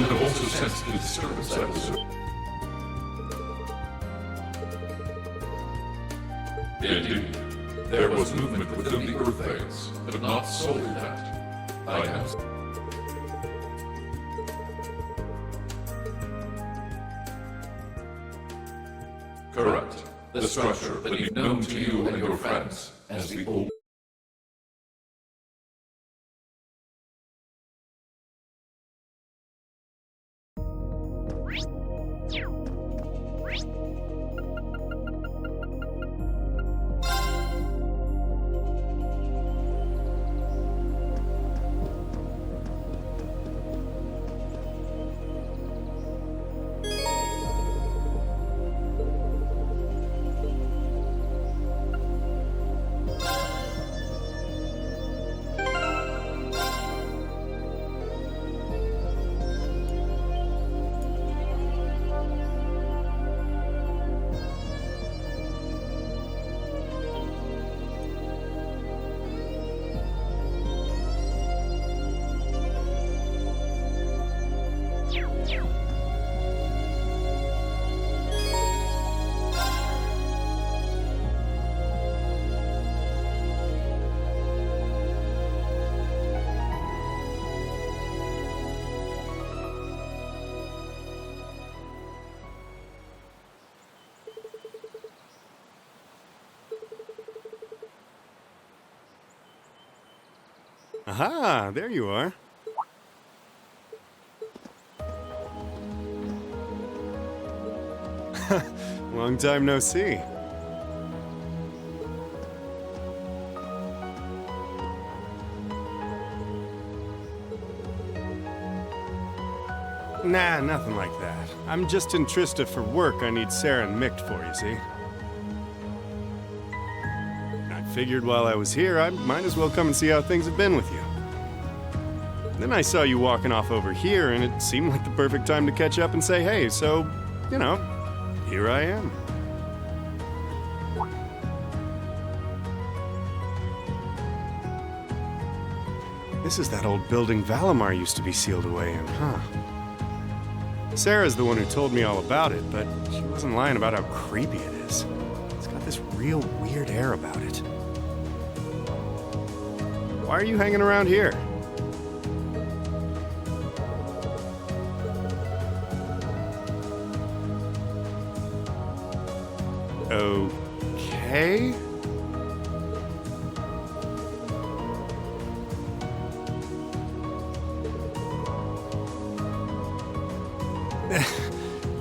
You have also sensed the disturbance I was. Indeed, there was movement within the Earth veins, but not solely that. I have. Correct. The structure that is known to you and your friends as the old. Aha, there you are. Long time no see. Nah, nothing like that. I'm just in Trista for work I need Sarah and Mick for, you see. I figured while I was here, I might as well come and see how things have been with you. Then I saw you walking off over here, and it seemed like the perfect time to catch up and say hey, so, you know, here I am. This is that old building Valimar used to be sealed away in, huh? Sarah's the one who told me all about it, but she wasn't lying about how creepy it is. It's got this real weird air about it. Why are you hanging around here? Okay.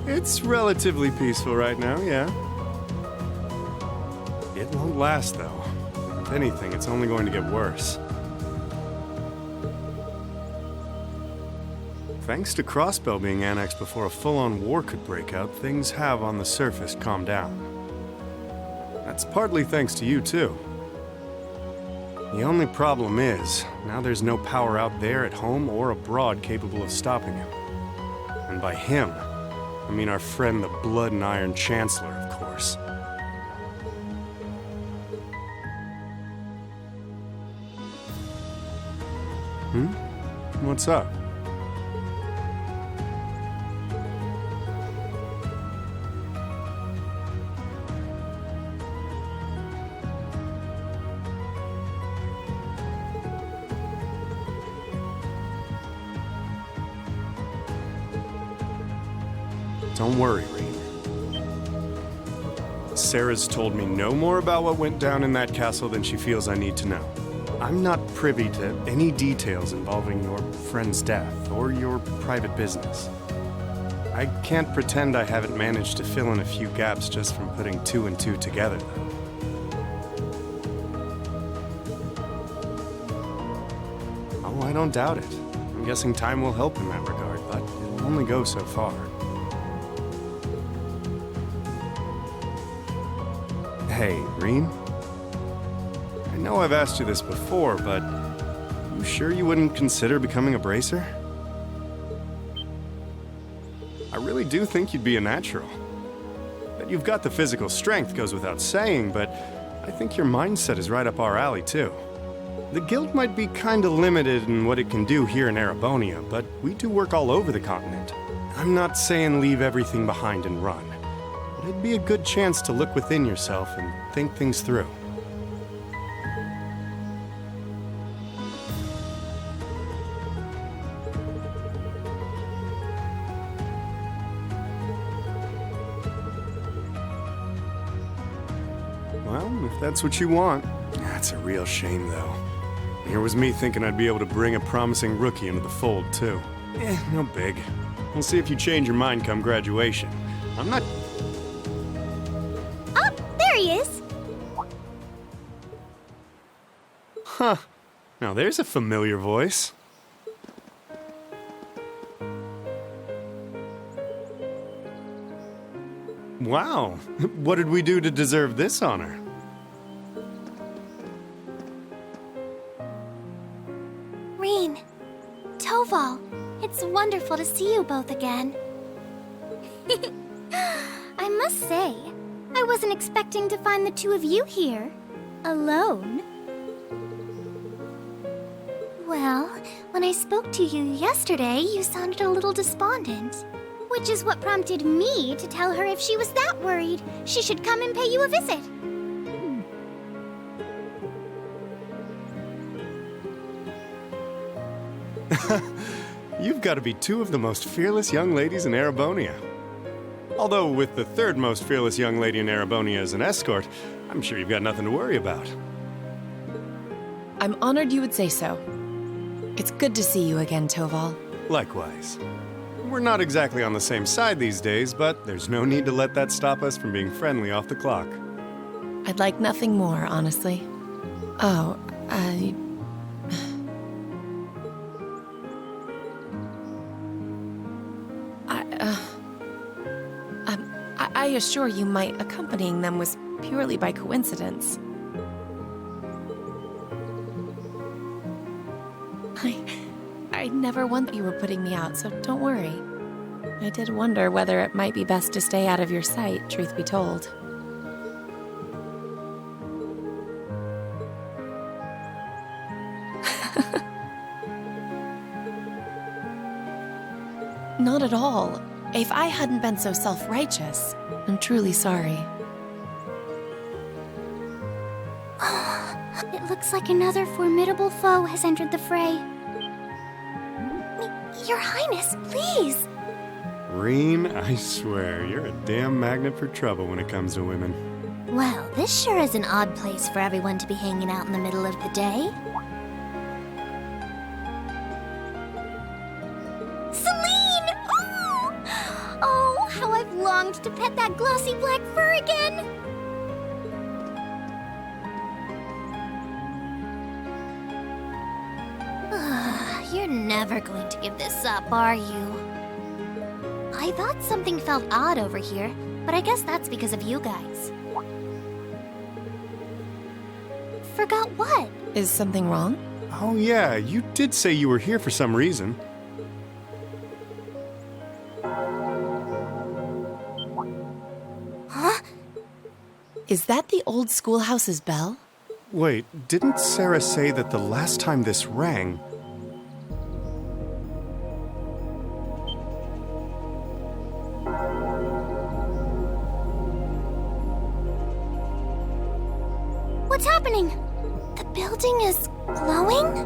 It's relatively peaceful right now, yeah. It won't last, though. If anything, it's only going to get worse. Thanks to Crossbell being annexed before a full-on war could break out, things have, on the surface, calmed down. That's partly thanks to you, too. The only problem is, now there's no power out there at home or abroad capable of stopping him. And by him, I mean our friend the Blood and Iron Chancellor, of course. What's up? Don't worry, Reed. Sarah's told me no more about what went down in that castle than she feels I need to know. I'm not privy to any details involving your friend's death or your private business. I can't pretend I haven't managed to fill in a few gaps just from putting two and two together, though. Oh, I don't doubt it. I'm guessing time will help in that regard, but it'll only go so far. Hey, Reen? I know I've asked you this before, but you sure you wouldn't consider becoming a bracer? I really do think you'd be a natural. That you've got the physical strength goes without saying, but I think your mindset is right up our alley, too. The guild might be kinda limited in what it can do here in Erebonia, but we do work all over the continent. I'm not saying leave everything behind and run, but it'd be a good chance to look within yourself and think things through. Well, if that's what you want. That's a real shame, though. Here was me thinking I'd be able to bring a promising rookie into the fold, too. No big. We'll see if you change your mind come graduation. I'm not... Oh, there he is! Huh. Now there's a familiar voice. Wow. What did we do to deserve this honor? Reen, Toval, it's wonderful to see you both again. I must say, I wasn't expecting to find the two of you here, alone. Well, when I spoke to you yesterday, you sounded a little despondent. Which is what prompted me to tell her if she was that worried, she should come and pay you a visit. You've got to be two of the most fearless young ladies in Erebonia. Although with the third most fearless young lady in Erebonia as an escort, I'm sure you've got nothing to worry about. I'm honored you would say so. It's good to see you again, Toval. Likewise. We're not exactly on the same side these days, but there's no need to let that stop us from being friendly off the clock. I'd like nothing more, honestly. Oh, I assure you my accompanying them was purely by coincidence. I never want you were putting me out, so don't worry. I did wonder whether it might be best to stay out of your sight, truth be told. Not at all. If I hadn't been so self-righteous, I'm truly sorry. It looks like another formidable foe has entered the fray. Your Highness, please! Reen, I swear, you're a damn magnet for trouble when it comes to women. Well, this sure is an odd place for everyone to be hanging out in the middle of the day. Celine! Oh, how I've longed to pet that glossy black fur again! You're never going to give this up, are you? I thought something felt odd over here, but I guess that's because of you guys. Forgot what? Is something wrong? Oh yeah, you did say you were here for some reason. Huh? Is that the old schoolhouse's bell? Wait, didn't Sarah say that the last time this rang... What's happening? The building is glowing?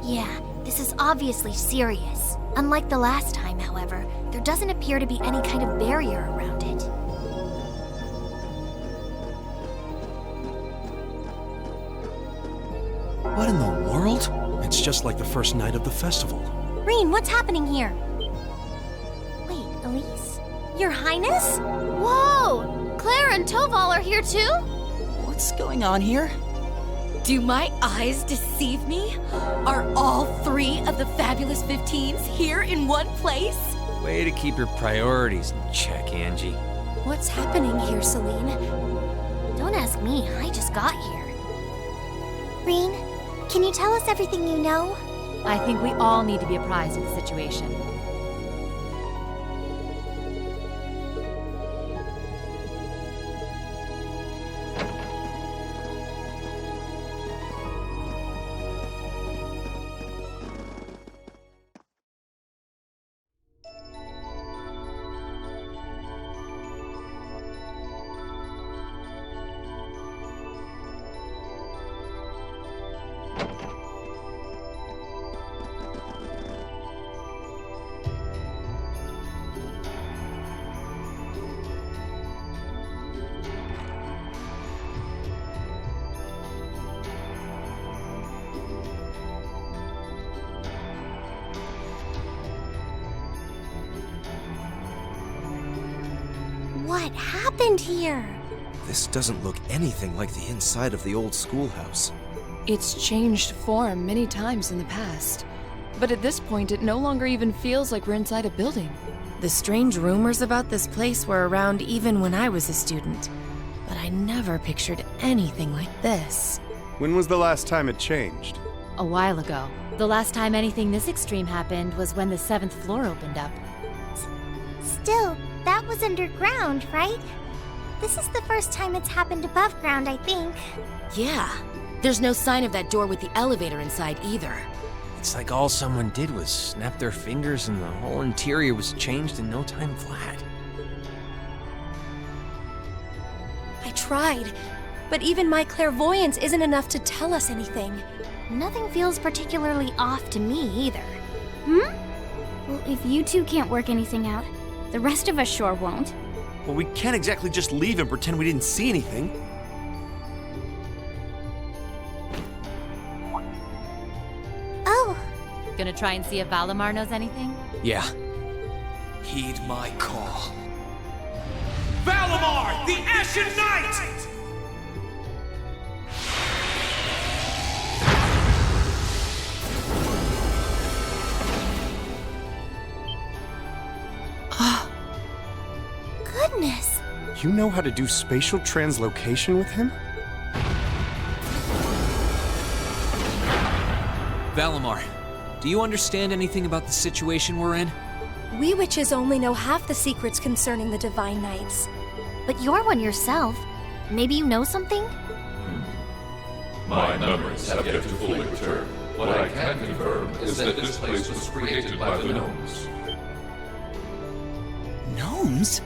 Yeah, this is obviously serious. Unlike the last time, however, there doesn't appear to be any kind of barrier around it. What in the world? It's just like the first night of the festival. Reen, what's happening here? Wait, Elise? Your Highness? Whoa! Claire and Toval are here too? What's going on here? Do my eyes deceive me? Are all three of the fabulous 15s here in one place? Way to keep your priorities in check, Angie. What's happening here, Celine? Don't ask me, I just got here. Reen, can you tell us everything you know? I think we all need to be apprised of the situation. What happened here? This doesn't look anything like the inside of the old schoolhouse. It's changed form many times in the past. But at this point, it no longer even feels like we're inside a building. The strange rumors about this place were around even when I was a student. But I never pictured anything like this. When was the last time it changed? A while ago. The last time anything this extreme happened was when the 7th floor opened up. Still, that was underground, right? This is the first time it's happened above ground, I think. Yeah. There's no sign of that door with the elevator inside either. It's like all someone did was snap their fingers and the whole interior was changed in no time flat. I tried, but even my clairvoyance isn't enough to tell us anything. Nothing feels particularly off to me either. Hmm? Well, if you two can't work anything out, the rest of us sure won't. Well, we can't exactly just leave and pretend we didn't see anything. Oh. Gonna try and see if Valimar knows anything? Yeah. Heed my call. Valimar, the Ashen Knight! Goodness. You know how to do spatial translocation with him? Valimar, do you understand anything about the situation we're in? We witches only know half the secrets concerning the Divine Knights. But you're one yourself. Maybe you know something? My memories have yet to fully return. What I can confirm is that this place was created by the gnomes. Gnomes?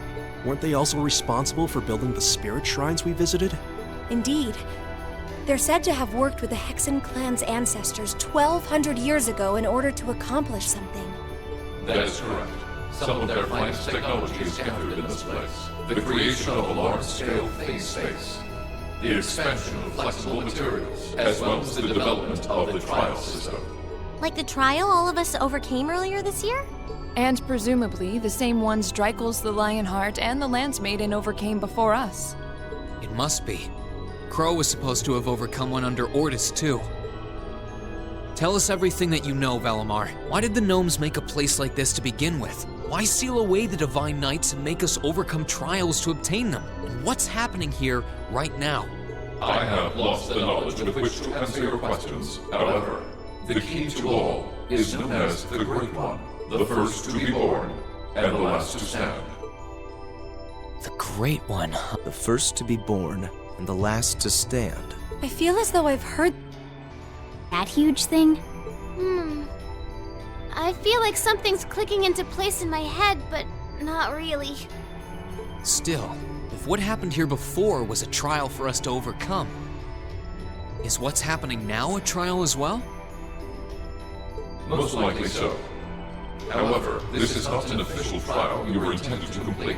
Weren't they also responsible for building the spirit shrines we visited? Indeed. They're said to have worked with the Hexen clan's ancestors 1,200 years ago in order to accomplish something. That is correct. Some of their finest technology is gathered in this place. The creation of a large-scale phase space, the expansion of flexible materials, as well as the development of the trial system. Like the trial all of us overcame earlier this year? And presumably the same ones Dreikel's the Lionheart and the Lance Maiden overcame before us. It must be. Crow was supposed to have overcome one under Ordis, too. Tell us everything that you know, Valimar. Why did the gnomes make a place like this to begin with? Why seal away the Divine Knights and make us overcome trials to obtain them? And what's happening here right now? I have lost the knowledge with which to answer your questions. However, the key to all is known as the Great One, the first to be born, and the last to stand. The Great One. The first to be born, and the last to stand. I feel as though I've heard that huge thing? I feel like something's clicking into place in my head, but not really. Still, if what happened here before was a trial for us to overcome, is what's happening now a trial as well? Most likely so. However, this is not an official trial you were intended to complete.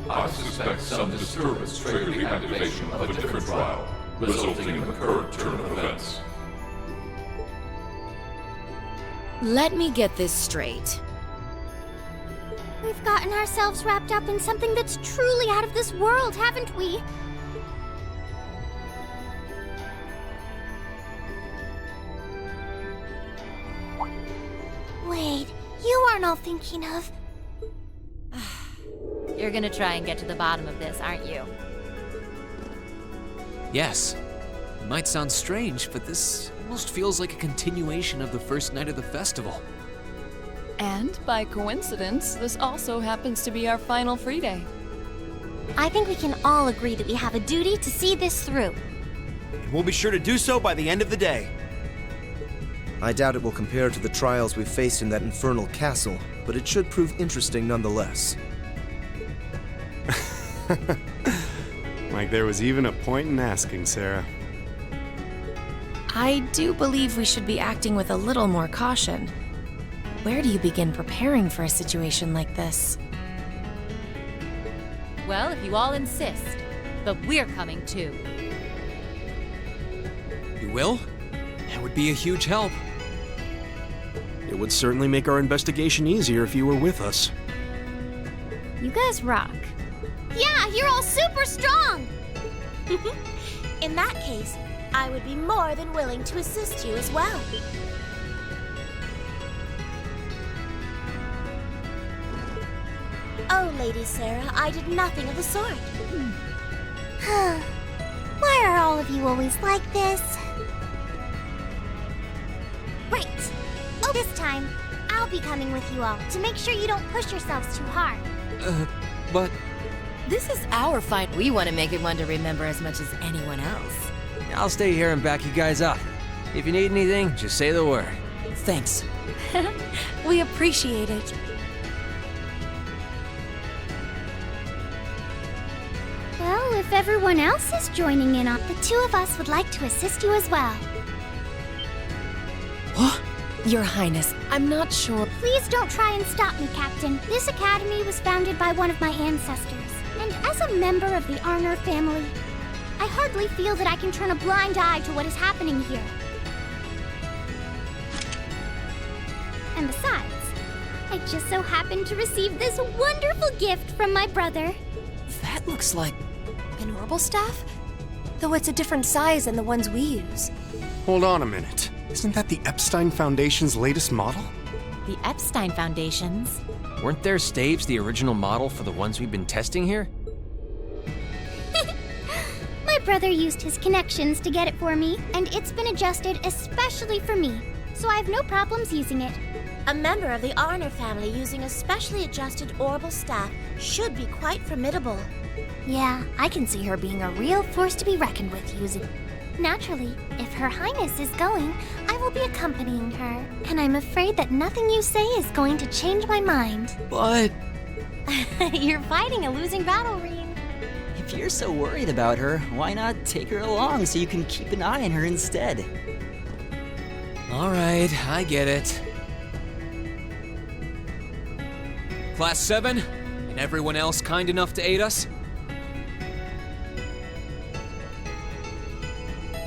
I suspect some disturbance triggered the activation of a different trial, resulting in the current turn of events. Let me get this straight. We've gotten ourselves wrapped up in something that's truly out of this world, haven't we? Wait, you aren't all thinking of... You're gonna try and get to the bottom of this, aren't you? Yes. It might sound strange, but this almost feels like a continuation of the first night of the festival. And, by coincidence, this also happens to be our final free day. I think we can all agree that we have a duty to see this through. And we'll be sure to do so by the end of the day. I doubt it will compare to the trials we faced in that infernal castle, but it should prove interesting nonetheless. Like there was even a point in asking, Sarah. I do believe we should be acting with a little more caution. Where do you begin preparing for a situation like this? Well, if you all insist. But we're coming too. You will? That would be a huge help. It would certainly make our investigation easier if you were with us. You guys rock. Yeah, you're all super strong! In that case, I would be more than willing to assist you as well. Oh, Lady Sarah, I did nothing of the sort. Why are all of you always like this? Right. Oh, this time, I'll be coming with you all to make sure you don't push yourselves too hard. But... This is our fight. We want to make it one to remember as much as anyone else. I'll stay here and back you guys up. If you need anything, just say the word. Thanks. We appreciate it. Well, if everyone else is joining in on... The two of us would like to assist you as well. Your Highness, I'm not sure. Please don't try and stop me, Captain. This academy was founded by one of my ancestors. And as a member of the Arner family, I hardly feel that I can turn a blind eye to what is happening here. And besides, I just so happened to receive this wonderful gift from my brother. That looks like... An orbital staff? Though it's a different size than the ones we use. Hold on a minute. Isn't that the Epstein Foundation's latest model? The Epstein Foundations? Weren't their staves the original model for the ones we've been testing here? My brother used his connections to get it for me, and it's been adjusted especially for me, so I have no problems using it. A member of the Arner family using a specially adjusted orbital staff should be quite formidable. Yeah, I can see her being a real force to be reckoned with using. Naturally, if Her Highness is going, I will be accompanying her. And I'm afraid that nothing you say is going to change my mind. But... You're fighting a losing battle, Rean. if you're so worried about her, why not take her along so you can keep an eye on her instead? All right, I get it. Class 7, and everyone else kind enough to aid us?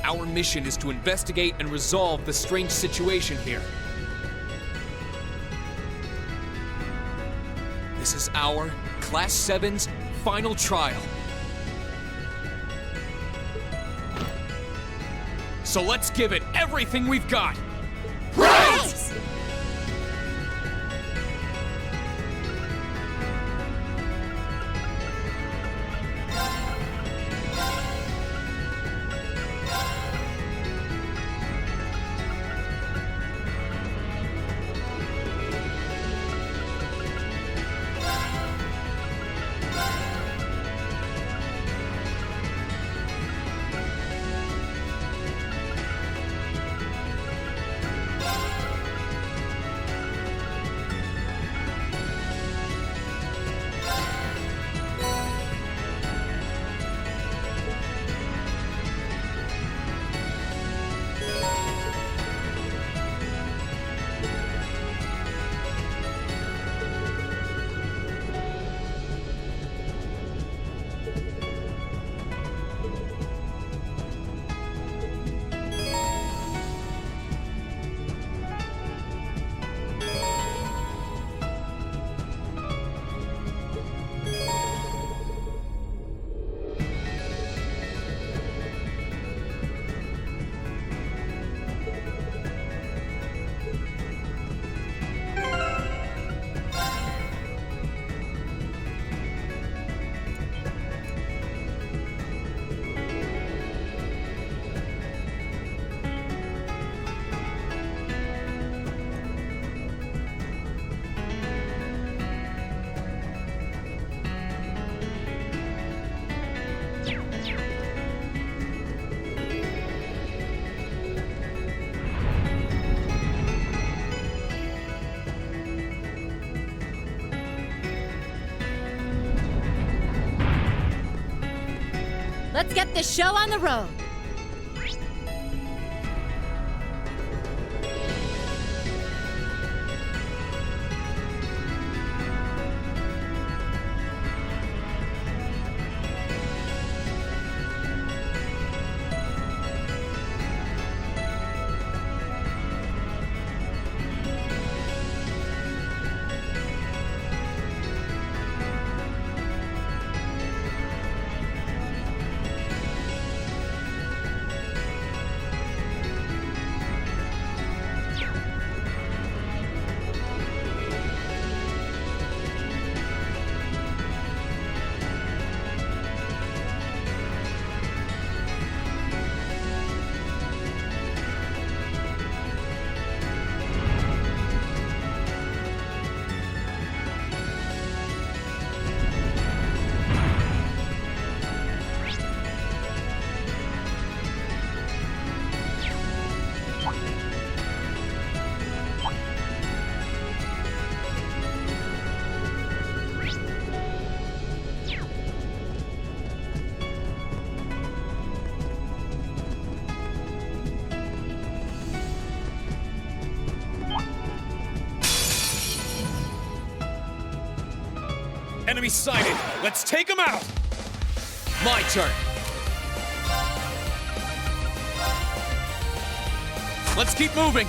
Our mission is to investigate and resolve the strange situation here. This is our Class 7's final trial. So let's give it everything we've got! Right! Let's get this show on the road. enemy sighted. Let's take him out. My turn. Let's keep moving.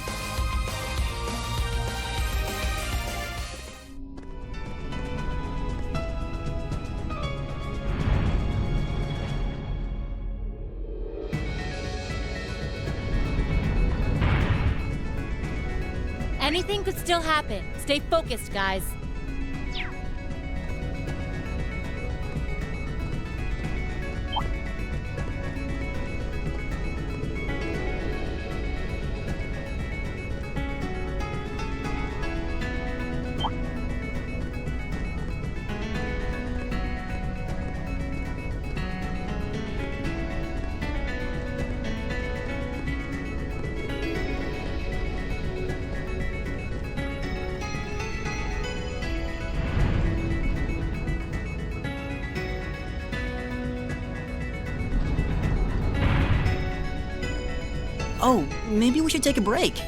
Anything could still happen. Stay focused, guys. Oh, maybe we should take a break.